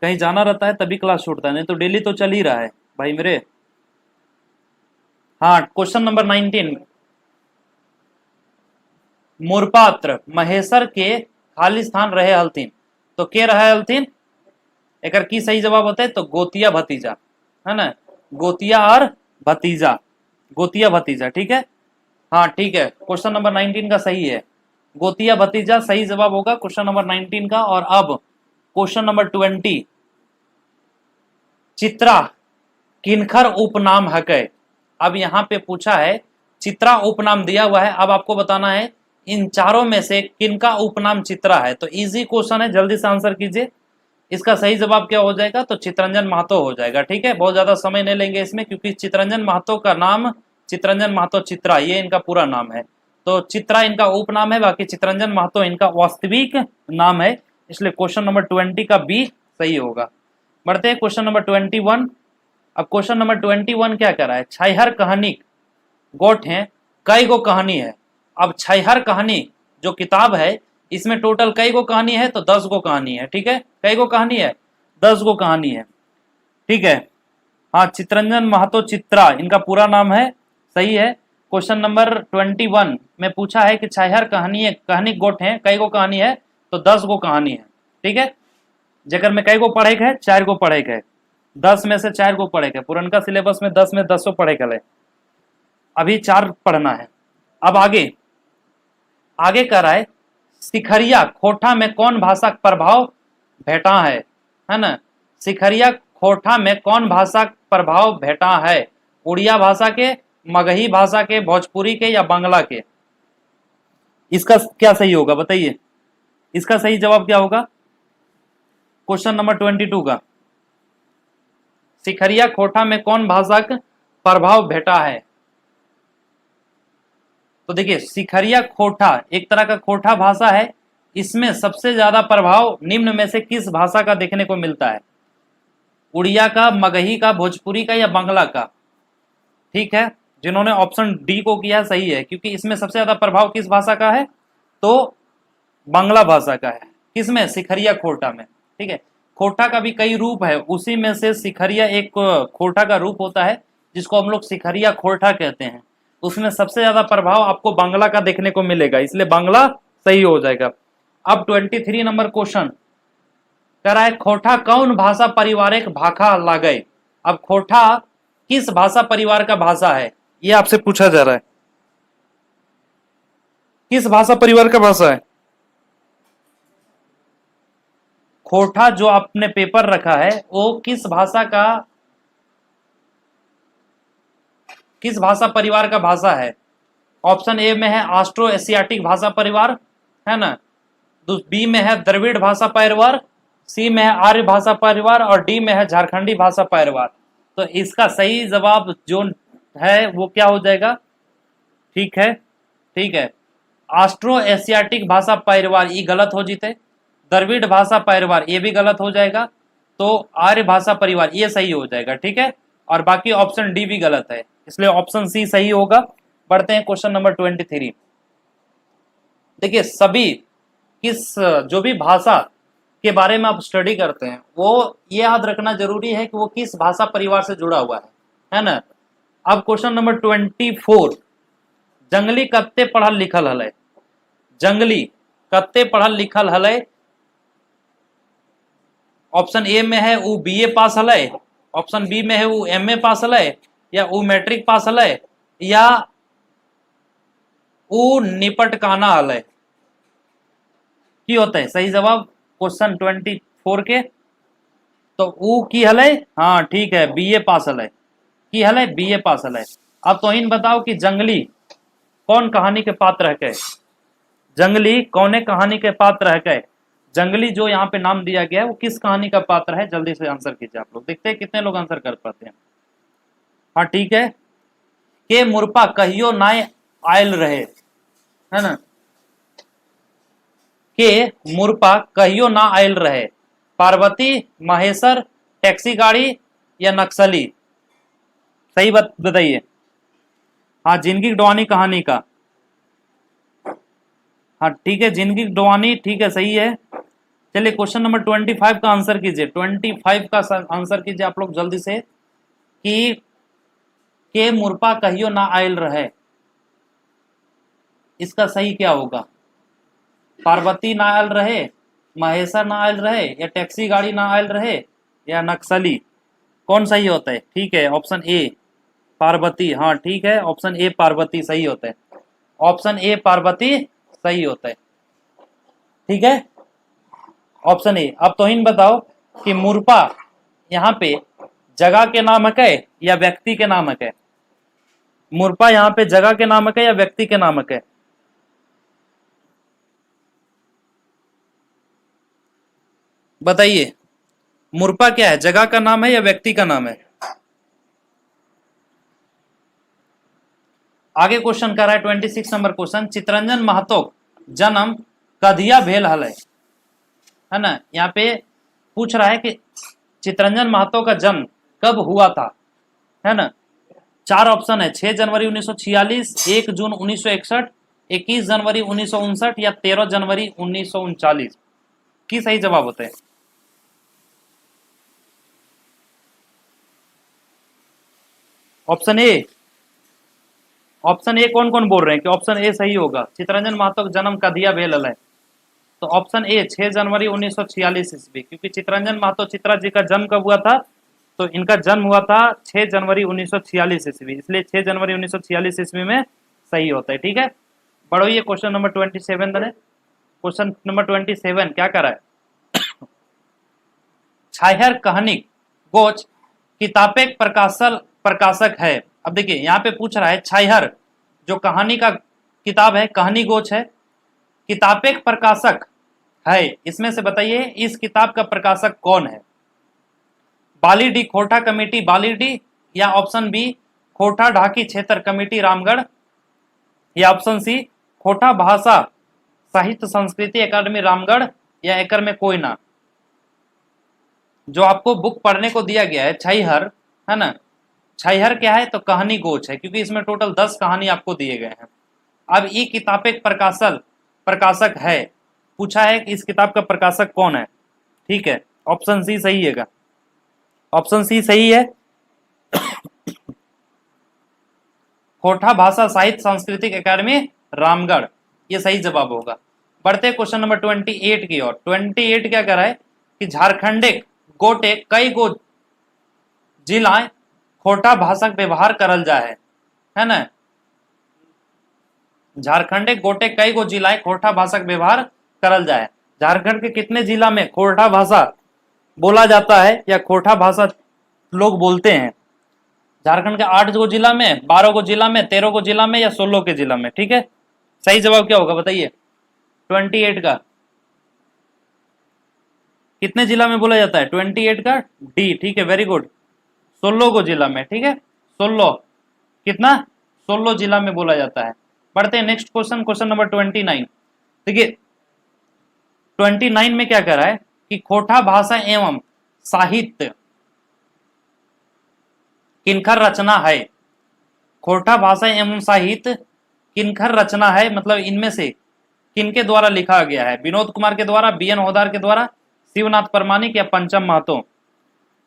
कहीं जाना रहता है तभी क्लास छूटता है, नहीं तो डेली तो चल ही रहा है भाई मेरे। हाँ, क्वेश्चन नंबर 19, मुरपात्र महेश्वर के खाली स्थान रहे हलथिन, तो के रहे हलथिन एक की सही जवाब होता है तो गोतिया भतीजा, है ना, गोतिया और भतीजा, गोतिया भतीजा। ठीक है, हाँ ठीक है, क्वेश्चन नंबर 19 का सही है, गोतिया भतीजा सही जवाब होगा क्वेश्चन नंबर 19 का। और अब क्वेश्चन नंबर 20, चित्रा किनखर उपनाम हकै। अब यहाँ पे पूछा है, चित्रा उपनाम दिया हुआ है, अब आपको बताना है इन चारों में से किनका उपनाम चित्रा है। तो इजी क्वेश्चन है, जल्दी से आंसर कीजिए। इसका सही जवाब क्या हो जाएगा? तो चित्रंजन महतो हो जाएगा। ठीक है, बहुत ज्यादा समय नहीं लेंगे इसमें, क्योंकि चित्रंजन महतो का नाम चित्रंजन महतो चित्रा ये इनका पूरा नाम है, तो चित्रा इनका उपनाम है, बाकी चित्रंजन महतो इनका वास्तविक नाम है, इसलिए क्वेश्चन नंबर 20 का बी सही होगा। बढ़ते हैं क्वेश्चन नंबर 21। अब क्वेश्चन नंबर 21 क्या कर रहा है? छैहर कहानी गोट है, कई गो कहानी है। अब छैहर कहानी जो किताब है इसमें टोटल कई गो कहानी है? तो 10 गो कहानी है। ठीक है, कई गो कहानी है? 10 गो कहानी है। ठीक है, हाँ, चित्रंजन महतो चित्रा इनका पूरा नाम है, सही है। क्वेश्चन नंबर 21 में पूछा है कि छैहर कहानी गोट है, कई गो कहानी है? तो 10 गो कहानी है। ठीक है, जेकर में कई गो पढ़े के है? 4 गो पढ़े के है, 10 में से 4 गो पढ़े के। पुरनका सिलेबस में 10 में 10 पढ़े के, अभी 4 पढ़ना है। अब आगे कर रहा है, सिखरिया खोठा में कौन भाषा प्रभाव भेटा है ना, सिखरिया खोठा में कौन भाषा प्रभाव भेटा है? उड़िया भाषा के, मगही भाषा के, भोजपुरी के या बांग्ला के? इसका क्या सही होगा बताइए, इसका सही जवाब क्या होगा? क्वेश्चन नंबर 22 का, सिखरिया खोटा में कौन भाषा का प्रभाव भेटा है? तो देखिए सिखरिया खोटा एक तरह का खोटा भाषा है, इसमें सबसे ज्यादा प्रभाव निम्न में से किस भाषा का देखने को मिलता है? उड़िया का, मगही का, भोजपुरी का या बांग्ला का? ठीक है, जिन्होंने ऑप्शन डी को किया सही है, क्योंकि इसमें सबसे ज्यादा प्रभाव किस भाषा का है? तो बांग्ला भाषा का है। किसमें? सिखरिया खोटा में। ठीक है, खोटा का भी कई रूप है, उसी में से सिखरिया एक खोटा का रूप होता है जिसको हम लोग सिखरिया खोटा कहते हैं। उसमें सबसे ज्यादा प्रभाव आपको बांग्ला का देखने को मिलेगा, इसलिए बांग्ला सही हो जाएगा। अब 23 नंबर क्वेश्चन कह रहा है, खोटा कौन भाषा परिवारिक भाखा लागय? अब खोटा किस भाषा परिवार का भाषा है, यह आपसे पूछा जा रहा है। किस भाषा परिवार का भाषा है खोटा? जो आपने पेपर रखा है वो किस भाषा परिवार का भाषा है? ऑप्शन ए में है ऑस्ट्रो एशियाटिक भाषा परिवार, है ना, बी में है द्रविड़ भाषा परिवार, सी में है आर्य भाषा परिवार और डी में है झारखंडी भाषा परिवार। तो इसका सही जवाब जो है वो क्या हो जाएगा? ठीक है, ठीक है, ऑस्ट्रो एशियाटिक भाषा परिवार ये गलत हो जीते, द्रविड़ भाषा परिवार ये भी गलत हो जाएगा, तो आर्य भाषा परिवार ये सही हो जाएगा। ठीक है, और बाकी ऑप्शन डी भी गलत है, इसलिए ऑप्शन सी सही होगा। बढ़ते हैं क्वेश्चन नंबर 23। देखिए सभी किस जो भी भाषा के बारे में आप स्टडी करते हैं वो ये याद रखना जरूरी है कि वो किस भाषा परिवार से जुड़ा हुआ है ना। अब क्वेश्चन नंबर 24, जंगली कत्ते पढ़ल लिखल हलै? जंगली कत्ते पढ़ल लिखल हलै? ऑप्शन ए में है वो बीए पास हलै, ऑप्शन बी में है वो एमए पास हलै, या वो मैट्रिक पास हलै, या वो निपटकाना हलै? की होता है सही जवाब क्वेश्चन 24 के? तो वो की हलै? हाँ ठीक है, बीए पास हलै। की हलै? बीए पास हलै। अब तो इन बताओ कि जंगली कौन कहानी के पात्र है के? जंगली कौने कहानी के पात्र है के? जंगली जो यहाँ पे नाम दिया गया है वो किस कहानी का पात्र है? जल्दी से आंसर कीजिए आप लोग, देखते हैं कितने लोग आंसर कर पाते हैं। हाँ ठीक है, के मुरपा कहियो नाय आयल रहे, है ना, के मुरपा कहियो ना आयल रहे, पार्वती, महेश्वर, टैक्सी गाड़ी या नक्सली? सही बताइए। हाँ जिंदगी डोवानी कहानी का, हाँ ठीक है, जिंदगी डोवानी, ठीक है सही है। चलिए क्वेश्चन नंबर 25 का आंसर कीजिए, 25 का आंसर कीजिए आप लोग जल्दी से कि के मुरपा कहियो ना आयल रहे, इसका सही क्या होगा? पार्वती ना आयल रहे, महेश्वर ना आयल रहे, या टैक्सी गाड़ी ना आयल रहे, या नक्सली? कौन सही होता है? ठीक है ऑप्शन ए पार्वती, हाँ ठीक है, ऑप्शन ए पार्वती सही होता है, ऑप्शन ए पार्वती सही होता है। ठीक है, ऑप्शन ए। अब तो इन बताओ कि मुरपा यहाँ पे जगह के नाम है के या व्यक्ति के नाम है के? मुरपा यहाँ पे जगह के नाम है के या व्यक्ति के नाम है के? बताइए, मुरपा क्या है, जगह का नाम है या व्यक्ति का नाम है? आगे क्वेश्चन कर रहा है 26 नंबर क्वेश्चन, चितरंजन महतो जन्म कधिया भेल हलै? है ना, यहाँ पे पूछ रहा है कि चितरंजन महतो का जन्म कब हुआ था, है ना। 4 ऑप्शन है, 6 जनवरी 1946, 1 जून 1961, 21 जनवरी 1959 या 13 जनवरी 1939? की सही जवाब होता है? ऑप्शन ए, ऑप्शन ए कौन कौन बोल रहे हैं कि ऑप्शन ए सही होगा, चितरंजन महतो का जन्म कधिया भेल हलै? तो ऑप्शन ए 6 जनवरी 1946 ईस्वी, क्योंकि चितरंजन महतो चित्रा जी का जन्म कब हुआ था? तो इनका जन्म हुआ था 6 जनवरी 1946 ईस्वी, इसलिए 6 जनवरी 1946 ईस्वी में सही होता है। ठीक है, बढ़ोइए क्वेश्चन नंबर 27 दने। क्वेश्चन नंबर 27 क्या कर रहा है? छायर कहनिक गोच किताबेक प्रकाशक है, अब देखिए यहाँ पे पूछ रहा है छाइहर जो कहानी का किताब है, कहानी गोच है, किताबेक प्रकाशक है, इसमें से बताइए इस किताब का प्रकाशक कौन है? बालीडी खोटा कमेटी बालीडी, या ऑप्शन बी खोटा ढाकी क्षेत्र कमेटी रामगढ़, या ऑप्शन सी खोटा भाषा साहित्य संस्कृति अकादमी रामगढ़, या एकर में कोई ना। जो आपको बुक पढ़ने को दिया गया है छाइहर, है ना, छाइहर क्या है? तो कहानी गोच है, क्योंकि इसमें टोटल 10 कहानी आपको दिए गए हैं। अब ये किताब एक प्रकाशक है, पूछा है कि इस किताब का प्रकाशक कौन है? ठीक है, ऑप्शन सी सही है, ऑप्शन सी सही है। कोठा भाषा साहित्य सांस्कृतिक अकादमी रामगढ़, ये सही जवाब होगा। बढ़ते क्वेश्चन नंबर 28 की ओर। 28 क्या कर रहा है कि झारखंडे गोटे कई गो जिला खोटा भाषा व्यवहार करल जाए, है ना। झारखंडे गोटे कई गो जिला खोटा भाषा व्यवहार करल जाए। झारखंड के कितने जिला में खोटा भाषा बोला जाता है या खोटा भाषा लोग बोलते हैं? झारखंड के 8 गो जिला में, 12 गो जिला में, 13 गो जिला में, या 16 के जिला में? ठीक है, सही जवाब क्या होगा बताइए? 28 का कितने जिला में बोला जाता है? 28 का डी। ठीक है, वेरी गुड, 16 को जिला में। ठीक है, 16 कितना? 16 जिला में बोला जाता है। बढ़ते हैं नेक्स्ट क्वेश्चन, क्वेश्चन नंबर 29। देखिए 29 में क्या कह रहा है कि खोटा भाषा एवं साहित्य किनकर रचना है? खोटा भाषा एवं साहित्य किनकर रचना है, मतलब इनमें से किनके द्वारा लिखा गया है? विनोद कुमार के द्वारा, बी एन ओहदार के द्वारा, शिवनाथ परमाणिक, या पंचम महतो?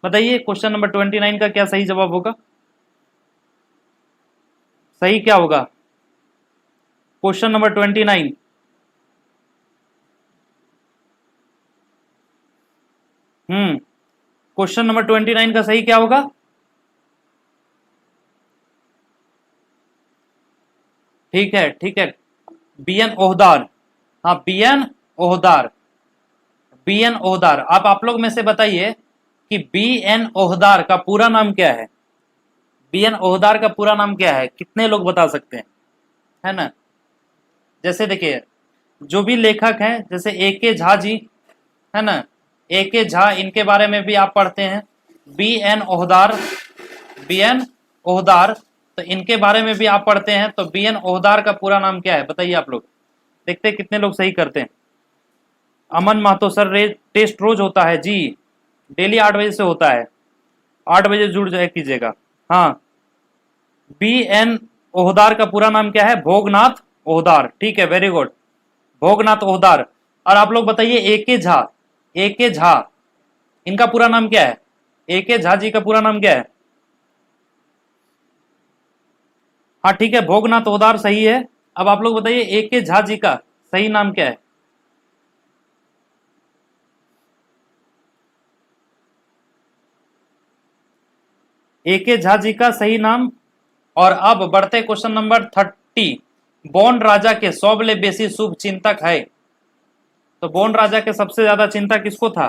बताइए क्वेश्चन नंबर 29 का क्या सही जवाब होगा? सही क्या होगा क्वेश्चन नंबर 29? क्वेश्चन नंबर 29 का सही क्या होगा? ठीक है, ठीक है, बी एन ओहदार। हाँ, बी एन ओहदार, बी एन ओहदार। आप लोग में से बताइए कि बी एन ओहदार का पूरा नाम क्या है? बी एन ओहदार का पूरा नाम क्या है? कितने लोग बता सकते हैं, है ना। जैसे देखिए जो भी लेखक हैं, जैसे ए के झा जी, है ना, ए के झा, इनके बारे में भी आप पढ़ते हैं। B N Ohdar, B N Ohdar, तो इनके बारे में भी आप पढ़ते हैं। तो बी एन ओहदार का पूरा नाम क्या है बताइए आप लोग? देखते हैं कितने लोग सही करते हैं। अमन महतो सर, टेस्ट रोज होता है जी, डेली 8 बजे से होता है, 8 बजे जुड़ जाए कीजिएगा। हाँ, बी एन ओहदार का पूरा नाम क्या है? भोगनाथ ओहदार। ठीक है, वेरी गुड, भोगनाथ ओहदार। और आप लोग बताइए ए के झा, ए के झा, इनका पूरा नाम क्या है? ए के झा जी का पूरा नाम क्या है? हाँ ठीक है, भोगनाथ ओहदार सही है। अब आप लोग बताइए ए के झा जी का सही नाम क्या है? ए के झा जी का सही नाम। और अब बढ़ते क्वेश्चन नंबर 30। बौन राजा के सौबले बेसी शुभ चिंतक है। तो बौन राजा के सबसे ज्यादा चिंता किसको था?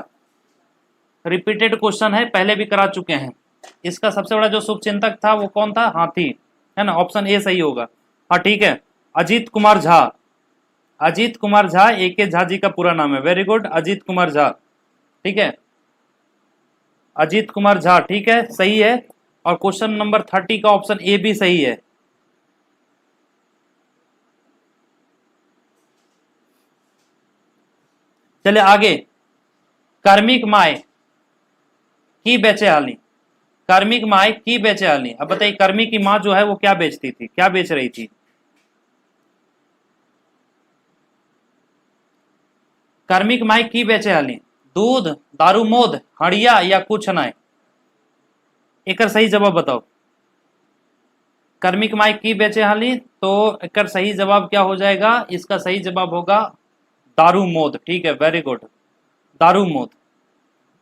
रिपीटेड क्वेश्चन है, पहले भी करा चुके हैं। इसका सबसे बड़ा जो शुभ चिंतक था वो कौन था? हाथी, है ना, ऑप्शन ए सही होगा। हाँ ठीक है, अजीत कुमार झा, अजीत कुमार झा ए के झा जी का पूरा नाम है। Very good, Ajit Kumar Jha. ठीक है, अजीत कुमार झा, ठीक है, सही है। और क्वेश्चन नंबर 30 का ऑप्शन ए भी सही है। चले आगे। कार्मिक माय की बेचे हाली, कार्मिक माय की बेचे हाली। अब बताइए कर्मी की माँ जो है वो क्या बेचती थी, क्या बेच रही थी? कार्मिक माय की बेचे हाली, दूध, दारू मोद, हड़िया, या कुछ ना? एक सही जवाब बताओ। कर्मिक माई की बेचे हाली, तो एक सही जवाब क्या हो जाएगा? इसका सही जवाब होगा दारू मोद। ठीक है, वेरी गुड, दारू मोद।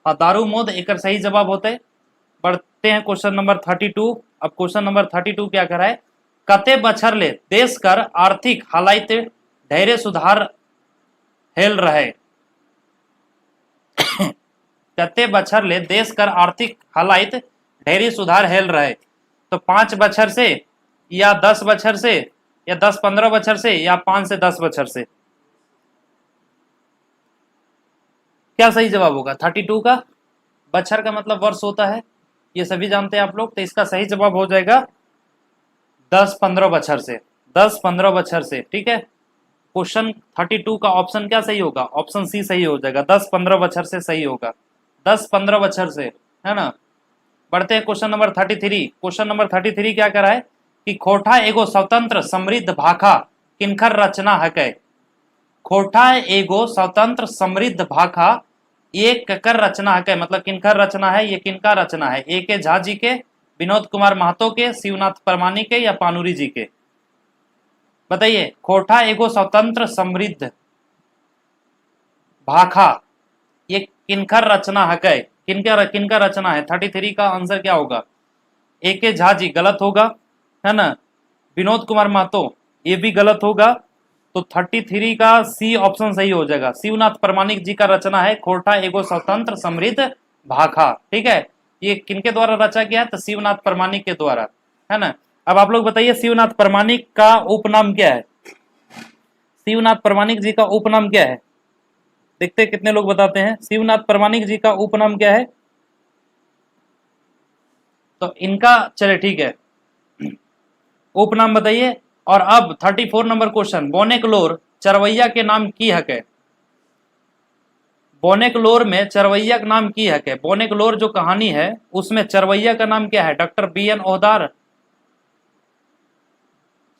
हाँ, दारू मोद एक सही जवाब होते हैं। बढ़ते हैं क्वेश्चन नंबर 32। अब क्वेश्चन नंबर 32 क्या कर रहा है? कते बछर ले देश कर आर्थिक हालात ढेरे सुधार हेल रहे। कते बछर ले देश कर आर्थिक हालात ढेरी सुधार हेल रहे। तो 5 बछर से या 10 बछर से या 10-15 बछर से या 5 से 10 बछर से, क्या सही जवाब होगा? 32 का बछर का मतलब वर्ष होता है, ये सभी जानते हैं आप लोग, तो इसका सही जवाब हो जाएगा 10-15 बछर से, 10-15 बछर से। ठीक है, क्वेश्चन 32 का ऑप्शन क्या सही होगा? ऑप्शन सी सही हो जाएगा, 10-15 बछर से सही होगा, 10-15 बछर से, है ना। बढ़ते हैं क्वेश्चन नंबर 33। क्वेश्चन नंबर 33 क्या करा है कि खोठा एगो स्वतंत्र समृद्ध भाखा किनकर रचना है कै? खोठा एगो स्वतंत्र समृद्ध भाखा ये ककर रचना है कै, मतलब किनकर रचना है, ये किनका रचना है? ए के झा जी के, विनोद कुमार महतो के, शिवनाथ परमानी के या पानुरी जी के? बताइए, खोठा एगो स्वतंत्र समृद्ध भाखा ये किनकर रचना है कै? किनका रचना है? 33 का आंसर क्या होगा? ए के झा जी गलत होगा, है ना। विनोद कुमार महतो ये भी गलत होगा, तो 33 का सी ऑप्शन सही हो जाएगा। शिवनाथ परमाणिक जी का रचना है खोठा एगो स्वतंत्र समृद्ध भाखा। ठीक है, ये किनके द्वारा रचा गया है? तो शिवनाथ परमाणिक के द्वारा, है ना। अब आप लोग बताइए शिवनाथ परमाणिक का उपनाम क्या है? शिवनाथ परमाणिक जी का उपनाम क्या है? देखते कितने लोग बताते हैं। शिवनाथ परमाणिक जी का उपनाम क्या है? तो इनका, चले ठीक है, उपनाम बताइए। और अब 34 नंबर क्वेश्चन, बोनेकलोर चरवैया के नाम की हक है? बोनेकलोर में चरवैया का नाम की हक है? बोनेकलोर जो कहानी है उसमें चरवैया का नाम क्या है? डॉक्टर BN ओहदार,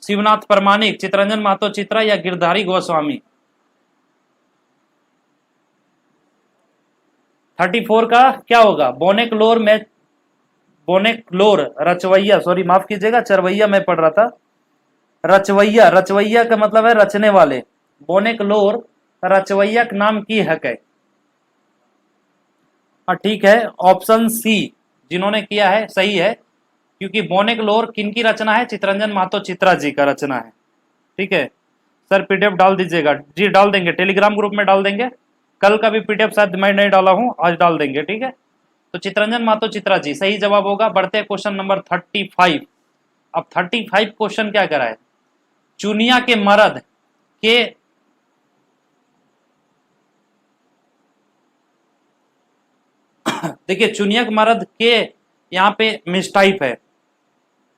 शिवनाथ परमाणिक, चितरंजन महतो चित्रा या गिरधारी गोस्वामी? 34 का क्या होगा? बोनेकलोर में, बोनेकलोर रचवैया, सॉरी माफ कीजिएगा, चरवैया मैं पढ़ रहा था, रचवैया, रचवैया का मतलब है रचने वाले। बोनेकलोर रचवैया का नाम की हक है? हाँ ठीक है, ऑप्शन सी जिन्होंने किया है सही है, क्योंकि बोनेकलोर किनकी रचना है? चितरंजन महतो चित्रा जी का रचना है। ठीक है सर, पीडीएफ डाल दीजिएगा जी, डाल देंगे, टेलीग्राम ग्रुप में डाल देंगे। कल का भी पीडीएफ शायद मैं नहीं डाला हूं, आज डाल देंगे। ठीक है, तो चितरंजन महतो चित्रा जी सही जवाब होगा। बढ़ते हैं क्वेश्चन नंबर 35। अब 35 क्वेश्चन क्या करा है? चुनिया के मर्द के, देखिए चुनिया के मर्द के यहाँ पे मिसटाइप है।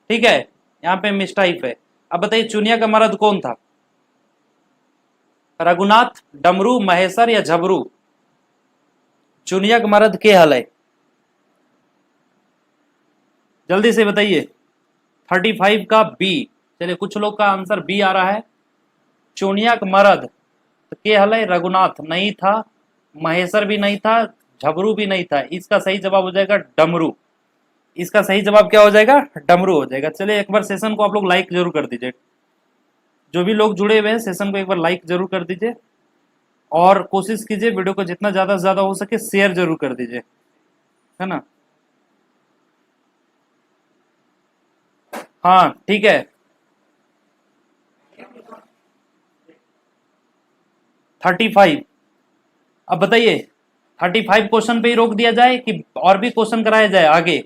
ठीक है, यहाँ पे मिसटाइप है। अब बताइए चुनिया का मर्द कौन था? रघुनाथ, डमरू, महेश्वर या झबरू? चुनिया का मर्द के हल है? जल्दी से बताइए। 35 का बी, चलिए कुछ लोग का आंसर बी आ रहा है। चुनिया का मर्द तो के हल है? रघुनाथ नहीं था, महेश्वर भी नहीं था, झबरू भी नहीं था। इसका सही जवाब हो जाएगा डमरू। इसका सही जवाब क्या हो जाएगा? डमरू हो जाएगा। चलिए एक बार सेशन को आप लोग लाइक जरूर कर दीजिए, जो भी लोग जुड़े हुए हैं सेशन को एक बार लाइक जरूर कर दीजिए, और कोशिश कीजिए वीडियो को जितना ज्यादा से ज्यादा हो सके शेयर जरूर कर दीजिए, है ना। हाँ ठीक है, 35। अब बताइए 35 क्वेश्चन पे ही रोक दिया जाए कि और भी क्वेश्चन कराया जाए आगे?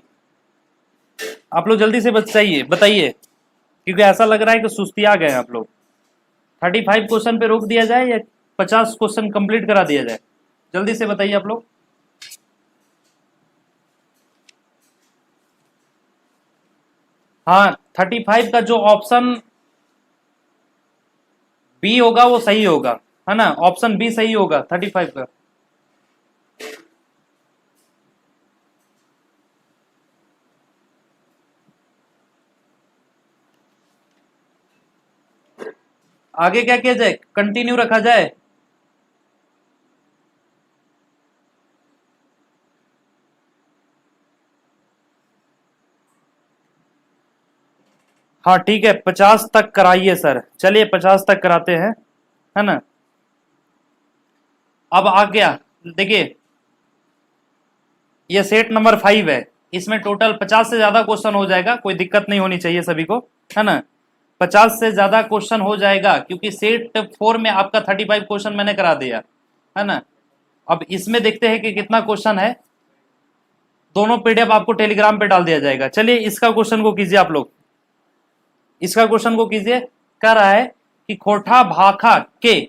आप लोग जल्दी से बताइए, क्योंकि ऐसा लग रहा है कि सुस्ती आ गए आप लोग। 35 क्वेश्चन पे रोक दिया जाए या 50 क्वेश्चन कंप्लीट करा दिया जाए? जल्दी से बताइए आप लोग। हाँ 35 का जो ऑप्शन बी होगा वो सही होगा, है ना। ऑप्शन बी सही होगा 35 का। आगे क्या किया जाए? कंटिन्यू रखा जाए? हाँ ठीक है, 50 तक कराइए सर। चलिए 50 तक कराते हैं, है ना। अब आ गया, देखिए ये सेट नंबर 5 है, इसमें टोटल 50 से ज्यादा क्वेश्चन हो जाएगा, कोई दिक्कत नहीं होनी चाहिए सभी को, है ना। 50 से ज्यादा क्वेश्चन हो जाएगा, क्योंकि सेट 4 में आपका 35 क्वेश्चन मैंने करा दिया, है ना। अब इसमें देखते हैं कि कितना क्वेश्चन है। दोनों पीडीएफ आपको टेलीग्राम पे डाल दिया जाएगा। चलिए इसका क्वेश्चन को कीजिए आप लोग, इसका क्वेश्चन को कीजिए। कह रहा है कि खोठा भाखा के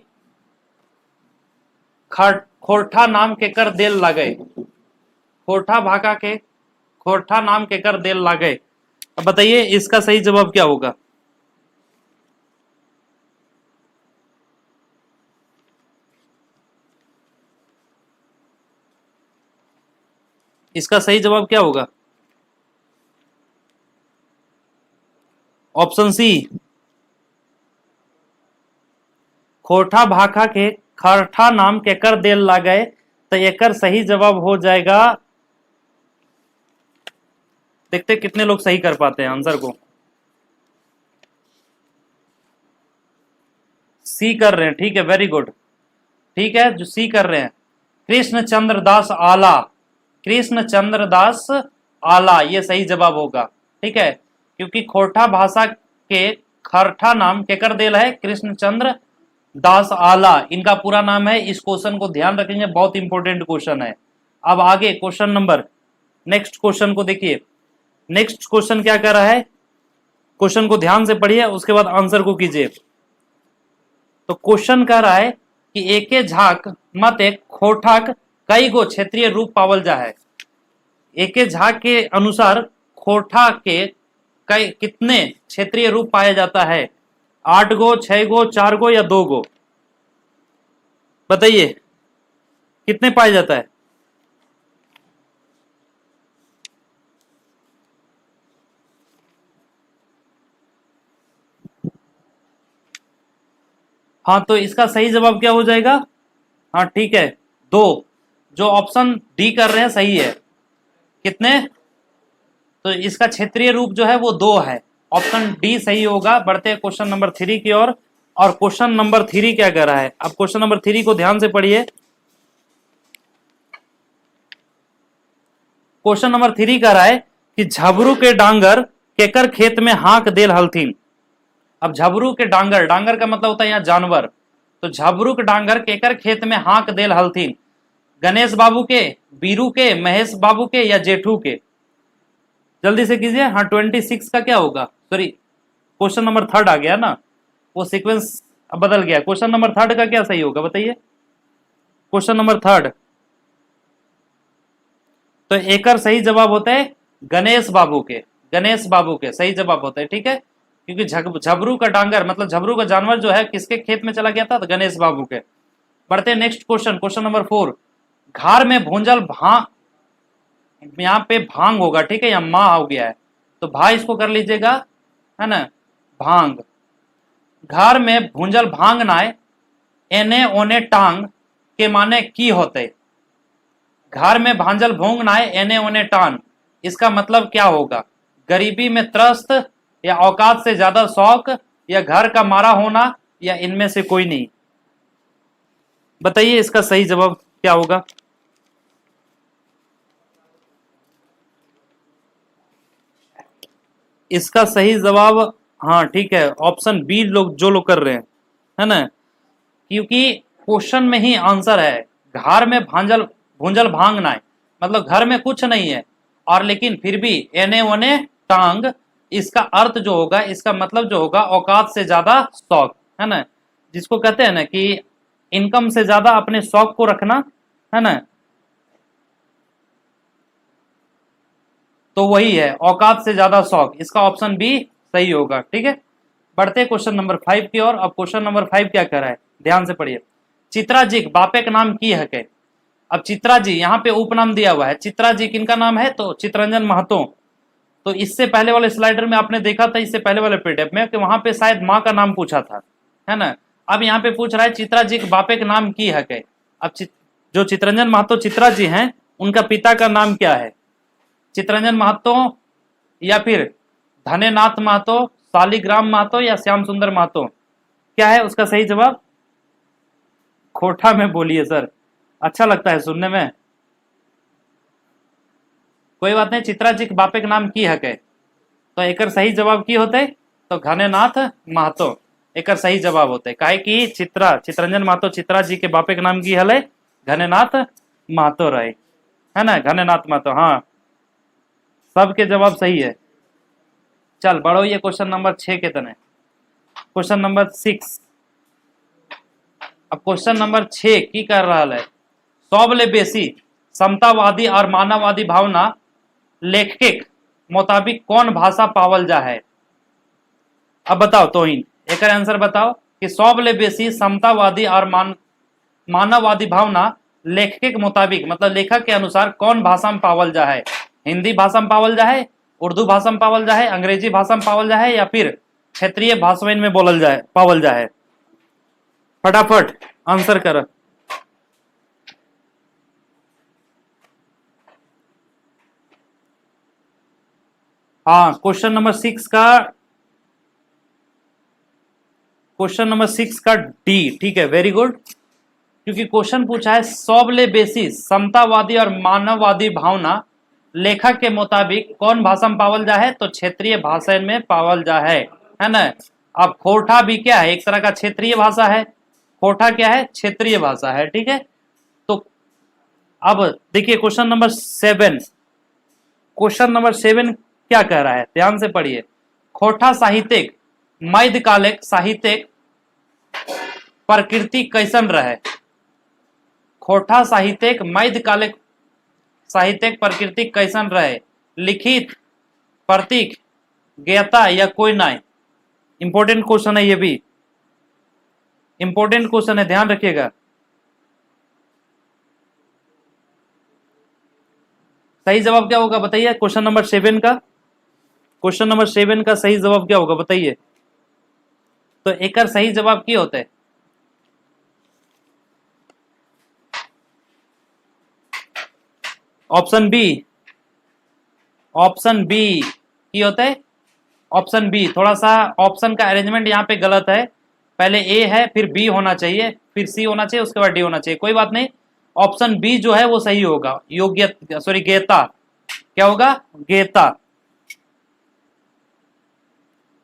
खोरठा नाम के कर देल लागे, खोठा भाखा के खोरठा नाम के कर देल लागे। अब बताइए इसका सही जवाब क्या होगा। इसका सही जवाब क्या होगा? ऑप्शन सी, खोठा भाखा के खरठा नाम के कर देल लागे, तो एकर सही जवाब हो जाएगा। देखते कितने लोग सही कर पाते हैं आंसर को। सी कर रहे हैं, ठीक है, वेरी गुड, ठीक है, जो सी कर रहे हैं कृष्ण चंद्र दास आला, कृष्ण चंद्र दास आला, ये सही जवाब होगा, ठीक है, क्योंकि खोरठा भाषा के खरठा नाम केकर देल है, कृष्ण चंद्र दास आला, इनका पूरा नाम है। इस क्वेश्चन को ध्यान रखेंगे, बहुत इंपॉर्टेंट क्वेश्चन है। अब आगे क्वेश्चन नंबर, नेक्स्ट क्वेश्चन को देखिए। नेक्स्ट क्वेश्चन क्या कर रहा है, क्वेश्चन को ध्यान से पढ़िए, उसके बाद आंसर को कीजिए। तो क्वेश्चन कह रहा है कि एके झाक मत एक खोठाक कई गो क्षेत्रीय रूप पावल जा है। एके झाक के अनुसार खोठा के कई कितने क्षेत्रीय रूप पाया जाता है? 8 गो, 6 गो, 4 गो या 2 गो? बताइए कितने पाया जाता है? हाँ, तो इसका सही जवाब क्या हो जाएगा? हाँ ठीक है, 2। जो ऑप्शन डी कर रहे हैं सही है। कितने? तो इसका क्षेत्रीय रूप जो है वो 2 है, ऑप्शन डी सही होगा। बढ़ते हैं क्वेश्चन नंबर 3 की ओर। और क्वेश्चन नंबर 3 क्या कर रहा है, अब क्वेश्चन नंबर 3 को ध्यान से पढ़िए। क्वेश्चन नंबर 3 कह रहा है कि झबरू के डांगर केकर खेत में हाक देल हलथिन। अब झबरू के डांगर, डांगर का मतलब होता है यहाँ जानवर, तो झबरू के डांगर केकर खेत में हाक देल हलथिन? गणेश बाबू के, बीरू के, महेश बाबू के या जेठू के? जल्दी से कीजिए। हाँ 26 का क्या होगा, सॉरी क्वेश्चन नंबर 3 आ गया ना, वो सीक्वेंस अब बदल गया। क्वेश्चन नंबर 3 का क्या सही होगा बताइए। क्वेश्चन नंबर 3, तो एकर सही जवाब होता है गणेश बाबू के, गणेश बाबू के सही जवाब होता है, ठीक है, क्योंकि झबरू का डांगर मतलब झबरू का जानवर जो है किसके खेत में चला गया था? तो गणेश बाबू के। बढ़ते नेक्स्ट क्वेश्चन, क्वेश्चन नंबर 4। घार में भूंजल भांग, यहाँ पे भांग होगा, ठीक है, यहाँ माँ हो गया है, तो भाई इसको कर लीजिएगा, है ना, भांग। घर में भूंजल भांग नाय एने ओने टांग के माने की होते? घर में भांजल भोंग नाय एने ओने टांग, इसका मतलब क्या होगा? गरीबी में त्रस्त, या औकात से ज्यादा शौक, या घर का मारा होना, या इनमें से कोई नहीं? बताइए इसका सही जवाब क्या होगा। इसका सही जवाब, हाँ ठीक है, ऑप्शन बी लोग जो लोग कर रहे हैं, है ना, क्योंकि क्वेश्चन में ही आंसर है। घर में भांजल भूंजल भांग ना है मतलब घर में कुछ नहीं है, और लेकिन फिर भी एने ओने टांग, इसका अर्थ जो होगा, इसका मतलब जो होगा औकात से ज्यादा शौक, है ना, जिसको कहते हैं ना कि इनकम से ज्यादा अपने शौक को रखना, है ना, तो वही है औकात से ज्यादा शौक, इसका ऑप्शन बी सही होगा, ठीक है। बढ़ते क्वेश्चन नंबर 5 की ओर। अब क्वेश्चन नंबर 5 क्या कह रहा है, ध्यान से पढ़िए। चित्रा जी बापे का नाम की है के? अब चित्रा जी यहाँ पे उपनाम दिया हुआ है, चित्रा जी किनका नाम है? तो चित्ररंजन महतो। तो इससे पहले वाले स्लाइडर में आपने देखा था, इससे पहले वाले पीडीएफ में, कि वहां पे शायद माँ का नाम पूछा था, है ना। अब यहाँ पे पूछ रहा है चित्रा जी के बापे का नाम की है के? अब जो चित्ररंजन महतो चित्रा जी हैं, उनका पिता का नाम क्या है? चित्ररंजन महतो, या फिर धनेनाथ महतो, शालिग्राम महतो, या श्याम सुंदर महतो? क्या है उसका सही जवाब? खोठा में बोलिए सर, अच्छा लगता है सुनने में। कोई बात नहीं, चित्रा जी के बापे का नाम की है के? तो एक सही जवाब की होते? तो घनेनाथ महतो एक सही जवाब होते। काहे कि चित्ररंजन महतो चित्रा जी के बापे का नाम की हले घनेनाथ महतो रहे, है ना, घनेनाथ महतो। हाँ सबके जवाब सही है। चल बढ़ो ये क्वेश्चन नंबर 6 के तने, क्वेश्चन नंबर 6। अब क्वेश्चन नंबर 6 की कर रहा है, सौबले बेसी समतावादी और मानववादी भावना लेखक मुताबिक कौन भाषा पावल जा है। अब बताओ तोहिन एक आंसर बताओ कि सौबले बेसी समतावादी और मानववादी भावना लेखक के मुताबिक मतलब लेखक के अनुसार कौन भाषा में पावल जा है। हिंदी भाषा में पावल जा है, उर्दू भाषा में पावल जा है, अंग्रेजी भाषा में पावल जा है, या फिर क्षेत्रीय भाषा में बोलल जाए पावल जा है। फटाफट आंसर कर। हाँ क्वेश्चन नंबर 6 का डी, ठीक है, वेरी गुड। क्योंकि क्वेश्चन पूछा है सौबले बेसिस समतावादी और मानववादी भावना लेखक के मुताबिक कौन भाषा में पावल जा है, तो क्षेत्रीय भाषा में पावल जा है ना। अब खोरठा भी क्या है, एक तरह का क्षेत्रीय भाषा है। खोरठा क्या है, क्षेत्रीय भाषा है, ठीक है। तो अब देखिए क्वेश्चन नंबर 7, क्वेश्चन नंबर 7 क्या कह रहा है, ध्यान से पढ़िए। खोरठा साहित्यिक मध्यकालिक साहित्यिक प्रकृति कैसन रहे। खोरठा साहित्यिक मध्यकालिक साहित्यिक प्रकृति कैसन रहे, लिखित, प्रतीक, ज्ञाता या कोई नहीं। इंपॉर्टेंट क्वेश्चन है, ये भी इंपॉर्टेंट क्वेश्चन है, ध्यान रखिएगा। सही जवाब क्या होगा बताइए, क्वेश्चन नंबर 7 का, क्वेश्चन नंबर 7 का सही जवाब क्या होगा बताइए। तो एक सही जवाब क्या होता है, ऑप्शन बी, ऑप्शन बी की होता है, ऑप्शन बी। थोड़ा सा ऑप्शन का अरेंजमेंट यहाँ पे गलत है, पहले ए है फिर बी होना चाहिए, फिर सी होना चाहिए, उसके बाद डी होना चाहिए, कोई बात नहीं। ऑप्शन बी जो है वो सही होगा, योग्य सॉरी गेता, क्या होगा, गेता।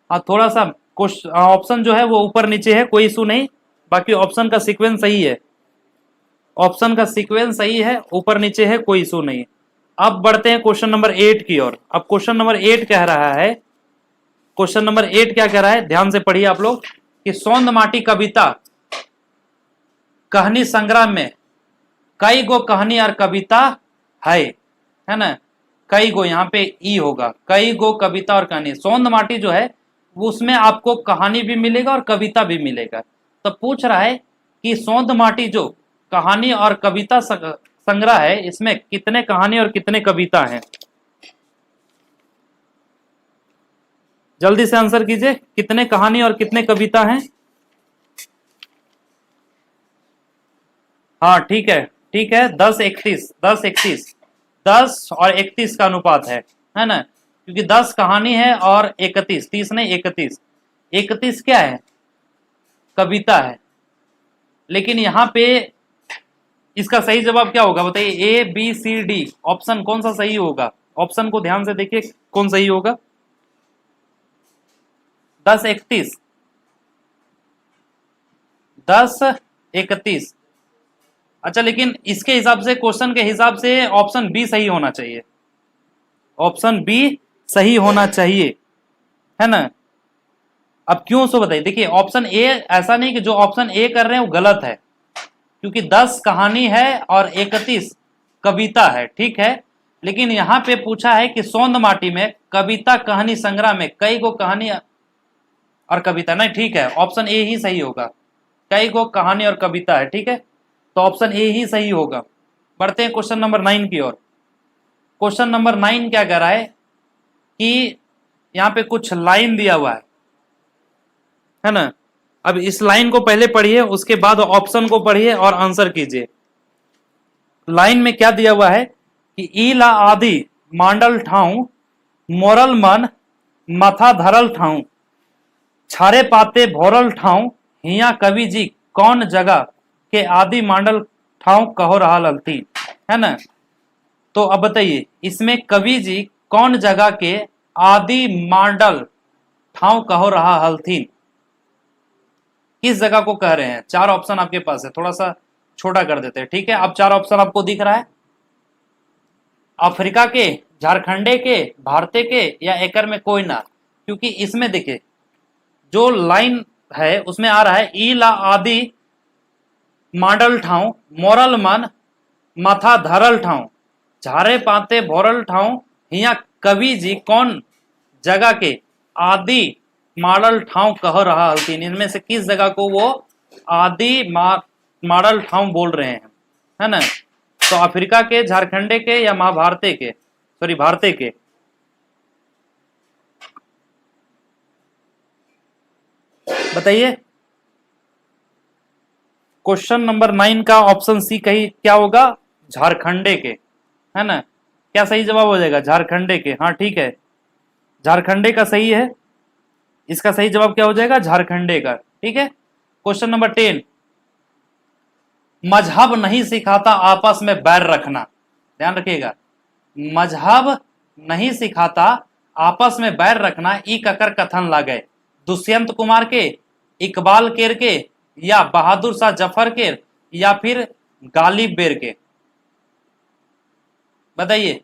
हाँ थोड़ा सा ऑप्शन जो है वो ऊपर नीचे है, कोई इशू नहीं, बाकी ऑप्शन का सीक्वेंस सही है, ऑप्शन का सीक्वेंस सही है, ऊपर नीचे है, कोई इशू नहीं। अब बढ़ते हैं क्वेश्चन नंबर 8 की ओर। अब क्वेश्चन नंबर 8 कह रहा है, क्वेश्चन नंबर 8 क्या कह रहा है, ध्यान से पढ़िए आप लोग, कि सौंद माटी कविता कहानी संग्रह में कई गो कहानी और कविता है ना। कई गो यहाँ पे ई होगा, कई गो कविता और कहानी। सौंद माटी जो है उसमें आपको कहानी भी मिलेगा और कविता भी मिलेगा। तो पूछ रहा है कि सौंद माटी जो कहानी और कविता संग्रह है, इसमें कितने कहानी और कितने कविता हैं। जल्दी से आंसर कीजिए, कितने कहानी और कितने कविता हैं। हाँ ठीक है, ठीक है, 10-31, 10-31, 10 और 31 का अनुपात है ना, क्योंकि 10 कहानी है और 31, 30 नहीं 31, 31 क्या है, कविता है। लेकिन यहाँ पे इसका सही जवाब क्या होगा बताइए, A B C D, option कौन सा सही होगा, ऑप्शन को ध्यान से देखिए कौन सही होगा। 10-31, 10-31, अच्छा, लेकिन इसके हिसाब से, क्वेश्चन के हिसाब से ऑप्शन बी सही होना चाहिए, ऑप्शन बी सही होना चाहिए, है ना। अब क्यों सो बताइए, देखिए ऑप्शन ए, ऐसा नहीं कि जो ऑप्शन ए कर रहे हैं वो गलत है, क्योंकि 10 कहानी है और 31 कविता है, ठीक है। लेकिन यहां पे पूछा है कि सौंद माटी में कविता कहानी संग्रह में कई गो कहानी और कविता, नहीं ठीक है, ऑप्शन ए ही सही होगा, कई गो कहानी और कविता है, ठीक है, तो ऑप्शन ए ही सही होगा। बढ़ते हैं क्वेश्चन नंबर 9 की ओर। क्वेश्चन नंबर 9 क्या कह रहा है कि यहाँ पे कुछ लाइन दिया हुआ है ना। अब इस लाइन को पहले पढ़िए, उसके बाद ऑप्शन को पढ़िए और आंसर कीजिए। लाइन में क्या दिया हुआ है कि ईला आदि मांडल ठाऊ मोरल मन माथा धरल ठाऊ छारे पाते भोरल ठाऊ हिया कवि जी कौन जगह के आदि मांडल ठाऊ कहो रहा ललती, है ना। तो अब बताइए इसमें कवि जी कौन जगह के आदि मांडल ठाऊ कहो रहा हलथीन, किस जगह को कह रहे हैं। 4 ऑप्शन आपके पास है, थोड़ा सा छोटा कर देते हैं, ठीक है। अब 4 ऑप्शन आपको दिख रहा है, अफ्रीका के, झारखंडे के, भारते के, या एकर में कोई ना? क्योंकि इसमें देखिए जो लाइन है उसमें आ रहा है ई ला आदि माडल ठाव मोरल मन माथा धरल ठाव झारे पाते भोरल ठाव हिया कवि जी कौन जगह के आदि माडल ठाव कह रहा हलतीन। इनमें से किस जगह को वो आदि माडल ठाव बोल रहे हैं, है ना? तो अफ्रीका के, झारखंडे के, या महाभारते के, सॉरी भारते के? बताइए। क्वेश्चन नंबर 9 का ऑप्शन सी कही क्या होगा? झारखंडे के, है ना? क्या सही जवाब हो जाएगा? झारखंडे के। हाँ ठीक है, झारखंडे का सही है। इसका सही जवाब क्या हो जाएगा? झारखंडे का। ठीक है। क्वेश्चन नंबर 10, मजहब नहीं सिखाता आपस में बैर रखना। ध्यान रखिएगा, मजहब नहीं सिखाता आपस में बैर रखना ई ककर कथन लागे? दुष्यंत कुमार के, इकबाल केर के, या बहादुर शाह जफर के, या फिर गालिब बेर के? बताइए।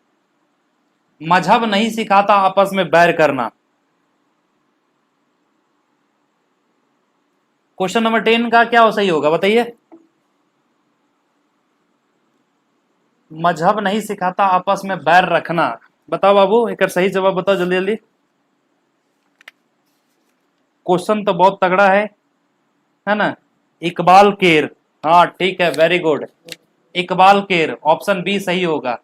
मजहब नहीं सिखाता आपस में बैर करना। क्वेश्चन नंबर 10 का क्या सही होगा? बताइए। मजहब नहीं सिखाता आपस में बैर रखना। बताओ बाबू, एक सही जवाब बताओ जल्दी जल्दी। क्वेश्चन तो बहुत तगड़ा है ना? इकबाल केर। हाँ ठीक है, वेरी गुड, इकबाल केर, ऑप्शन बी सही होगा।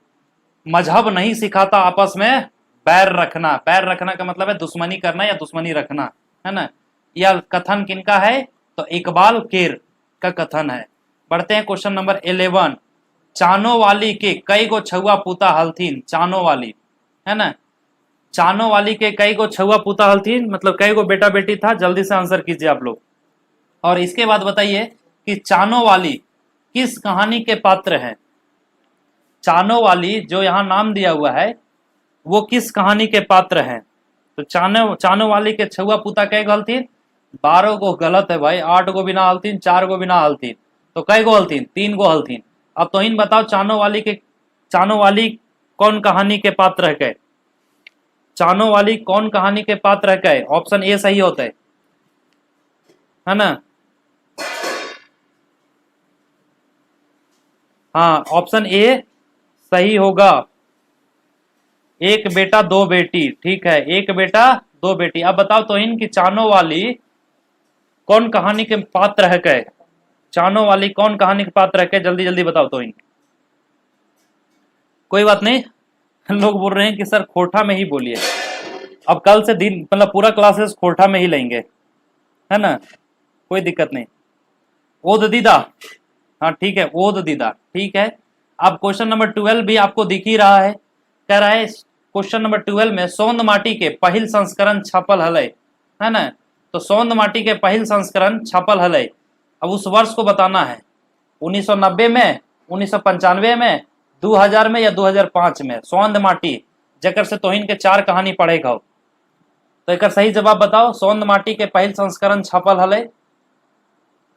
मजहब नहीं सिखाता आपस में बैर रखना। बैर रखना का मतलब है दुश्मनी करना या दुश्मनी रखना, है ना? यह कथन किनका है? तो इकबाल केर का कथन है। बढ़ते हैं क्वेश्चन नंबर 11, चानो वाली के कई गो छुआ पूता हलथीन? चानो वाली, है ना? चानो वाली के कई गो छुआ पूता हलथीन मतलब कई गो बेटा बेटी था? जल्दी से आंसर कीजिए आप लोग। और इसके बाद बताइए कि चानो वाली किस कहानी के पात्र हैं? चानो वाली जो यहाँ नाम दिया हुआ है वो किस कहानी के पात्र हैं? तो चानो वाली के छुआ पूता कै गो हलथीन? 12 गो। गलत है भाई, 8 गो बिना हलथीन, 4 गो बिना हलथीन। तो कै गो हलथीन? 3 गो हलथीन। अब तो इन बताओ चानो वाली कौन कहानी के पात्र है कै? चानो वाली कौन कहानी के पात्र है कै? ऑप्शन ए सही होता है ना? हाँ, ऑप्शन ए सही होगा। एक बेटा दो बेटी, ठीक है, एक बेटा दो बेटी। अब बताओ तो इनकी चानो वाली कौन कहानी के पात्र है कै? चानो वाली कौन कहानी के पात्र है कै? जल्दी जल्दी बताओ तो इन। कोई बात नहीं, लोग बोल रहे हैं कि सर खोरठा में ही बोलिए। अब कल से दिन मतलब पूरा क्लासेस खोरठा में ही लेंगे, है ना? कोई दिक्कत नहीं। ओद दीदा, हाँ ठीक है, ओद दीदा, ठीक है। अब क्वेश्चन नंबर 12 भी आपको दिख ही रहा है। कह रहा है क्वेश्चन नंबर 12 में सोंद माटी के पहिल संस्करण छपल हलै, है ना? तो सोंद माटी के पहिल संस्करण छपल हलै। अब उस वर्ष को बताना है, 1990 में, 1995 में, 2000 में, या 2005 में। सोंद माटी जकर से तोहिन के 4 कहानी पढ़ेगा। तो एक सही जवाब बताओ, सोंद माटी के पहिल संस्करण छपल हलै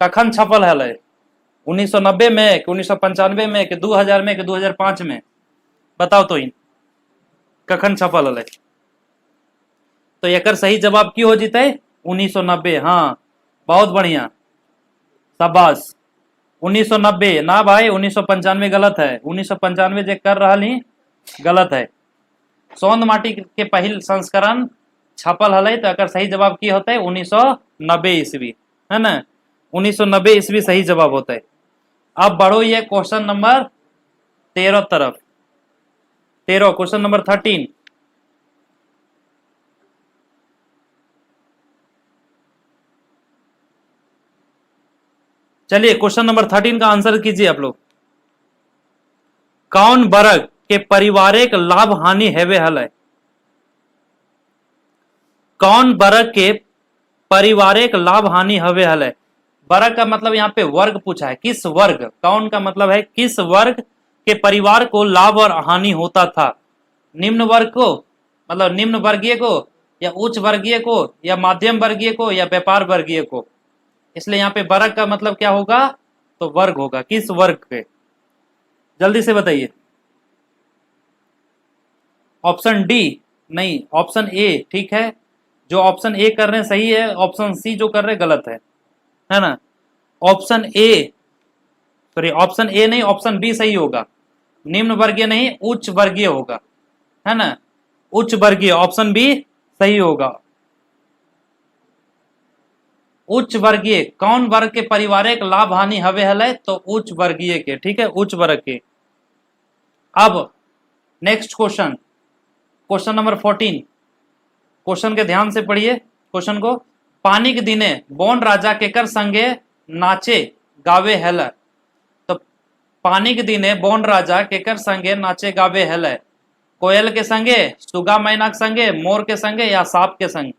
कखन छपल हलै? 1990 में कि 1995 में कि 2000 में कि 2005 में? बताओ तो इन कखन छपल हलै? तो एकर सही जवाब की हो जीते? 1990। हाँ बहुत बढ़िया, शाबाश। 1990 ना भाई, 1995 गलत है। 1995 जे कर रहा ही गलत है। सोंद माटी के पहिल संस्करण छपल हलै तो एकर सही जवाब की होते? 1990 ईस्वी, है ना? 1990 ईस्वी सही जवाब होता है। अब बढ़ो ये क्वेश्चन नंबर 13 तरफ। 13, क्वेश्चन नंबर 13। चलिए क्वेश्चन नंबर 13 का आंसर कीजिए आप लोग। कौन वर्ग के पारिवारिक लाभ हानि हेवे हलै? कौन वर्ग के पारिवारिक लाभ हानि हवे हलै? वर्ग का मतलब यहाँ पे वर्ग पूछा है, किस वर्ग? कौन का मतलब है किस वर्ग के परिवार को लाभ और हानि होता था? निम्न वर्ग को मतलब निम्न वर्गीय को, या उच्च वर्गीय को, या मध्यम वर्गीय को, या व्यापार वर्गीय को? इसलिए यहाँ पे वर्ग का मतलब क्या होगा? तो वर्ग होगा, किस वर्ग के? जल्दी से बताइए। ऑप्शन डी नहीं, ऑप्शन ए ठीक है। जो ऑप्शन ए कर रहे हैं सही है, ऑप्शन सी जो कर रहे हैं गलत है ना। Option A sorry option A नहीं, ऑप्शन बी सही होगा। निम्न वर्गीय नहीं, उच्च वर्गीय होगा, है ना, उच्च वर्गीय, ऑप्शन बी सही होगा। उच्च वर्गीय कौन वर्ग के पारिवारिक लाभ हानि हवे हले, तो उच्च वर्गीय के, ठीक है, उच्च वर्ग के। अब next question, question number 14। Question के ध्यान से पढ़िए क्वेश्चन को। पानी के दिने बोन राजा केकर संगे नाचे गावे हेल, तो पानी के दिने बोन राजा केकर संगे नाचे गावे हेल, कोयल के संगे, सुगा मैना के संगे, मोर के संगे या सांप के संग।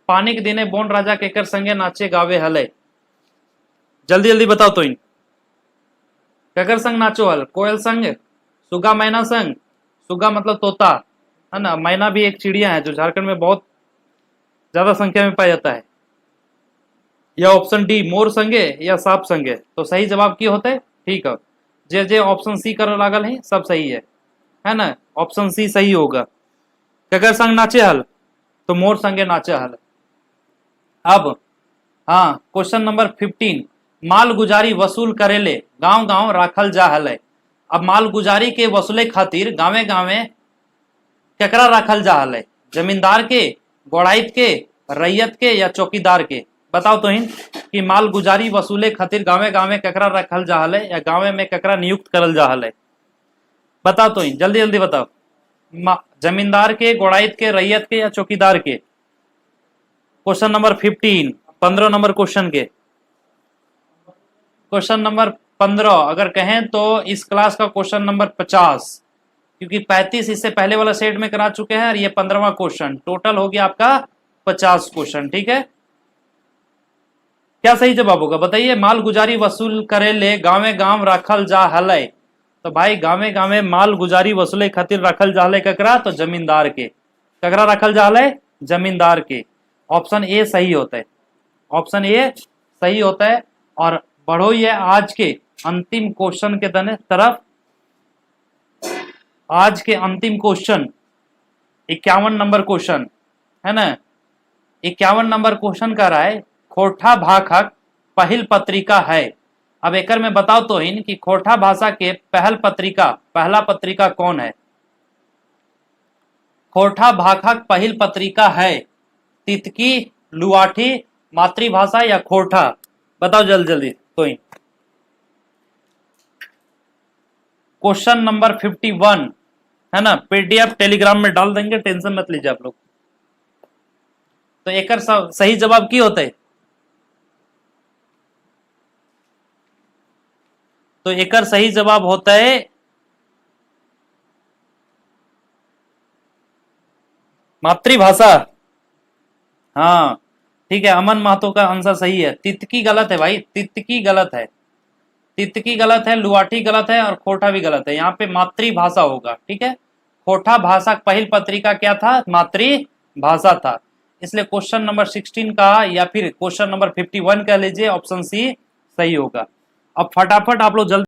पानी के दिने बोन राजा केकर संगे नाचे गावे हले, जल्दी जल्दी बताओ तो इन केकर संग नाचो हल, कोयल संग, सुगा मैना संग, सुगा मतलब तोता है ना, मैना भी एक चिड़िया है जो झारखंड में बहुत ज्यादा संख्या में पाया जाता है, या ऑप्शन डी मोर संगे या सांप संगे। तो सही जवाब की होते, ठीक है, जे जे ऑप्शन सी कर लागल है सब सही है ना, ऑप्शन सी सही होगा। केकर संग नाचे हल, तो मोर संगे नाचे हल। अब हाँ, क्वेश्चन नंबर 15। माल गुजारी वसूल करेले गांव गांव राखल जा हले। अब माल गुजारी के वसूले खातिर गांवे गांवे केकरा राखल जा हले, जमींदार के, गोड़ाइत के, रैयत के या चौकीदार के। बताओ तो इन कि माल गुजारी वसूले खातिर गांवे गांवे केकरा रखल जा हले या गांवे में केकरा नियुक्त करल जा हले। बताओ तो इन जल्दी जल्दी बताओ, जमींदार के, गोड़ाइत के, रैयत के या चौकीदार के। क्वेश्चन नंबर 15, 15 नंबर क्वेश्चन के। क्वेश्चन नंबर 15 अगर कहें तो इस क्लास का क्वेश्चन नंबर 50, क्योंकि 35 इससे पहले वाला सेट में करा चुके हैं और ये 15वां क्वेश्चन, टोटल हो गया आपका 50 क्वेश्चन, ठीक है। क्या सही जवाब होगा बताइए। माल गुजारी वसूल करे ले गांवे गांव रखल जा हले, तो भाई गांवे गांवे माल गुजारी वसूले खातिर रखल जा हले ककरा, तो जमींदार के। ककरा रखल जा हले, जमींदार के। ऑप्शन ए सही होता है, ऑप्शन ए सही होता है। और बढ़ो ये आज के अंतिम क्वेश्चन के तरफ। आज के अंतिम क्वेश्चन 51 नंबर क्वेश्चन है ना, 51 नंबर क्वेश्चन का रहा है खोरठा भाखक पहल पत्रिका है। अब एकर में बताओ तो इन कि खोरठा भाषा के पहला पत्रिका कौन है। खोरठा भाखक पहल पत्रिका है तितकी, लुआठी, मातृभाषा या खोरठा। बताओ जल्दी जल्दी तो इन। क्वेश्चन नंबर 51 है ना, पीडीएफ टेलीग्राम में डाल देंगे, टेंशन मत लीजिए आप लोग। तो एकर सही जवाब की होता है, तो एकर सही जवाब होता है मातृभाषा। हाँ ठीक है, अमन महतो का आंसर सही है। तितकी गलत है भाई, तितकी गलत है, तितकी गलत है, लुआठी गलत है और खोरठा भी गलत है। यहाँ पे मातृभाषा होगा, ठीक है। खोरठा भाषा पहल पत्रिका क्या था, मातृभाषा था। इसलिए क्वेश्चन नंबर 16 का या फिर क्वेश्चन नंबर 51 कह लीजिए, ऑप्शन सी सही होगा। अब फटाफट आप लोग जल्दी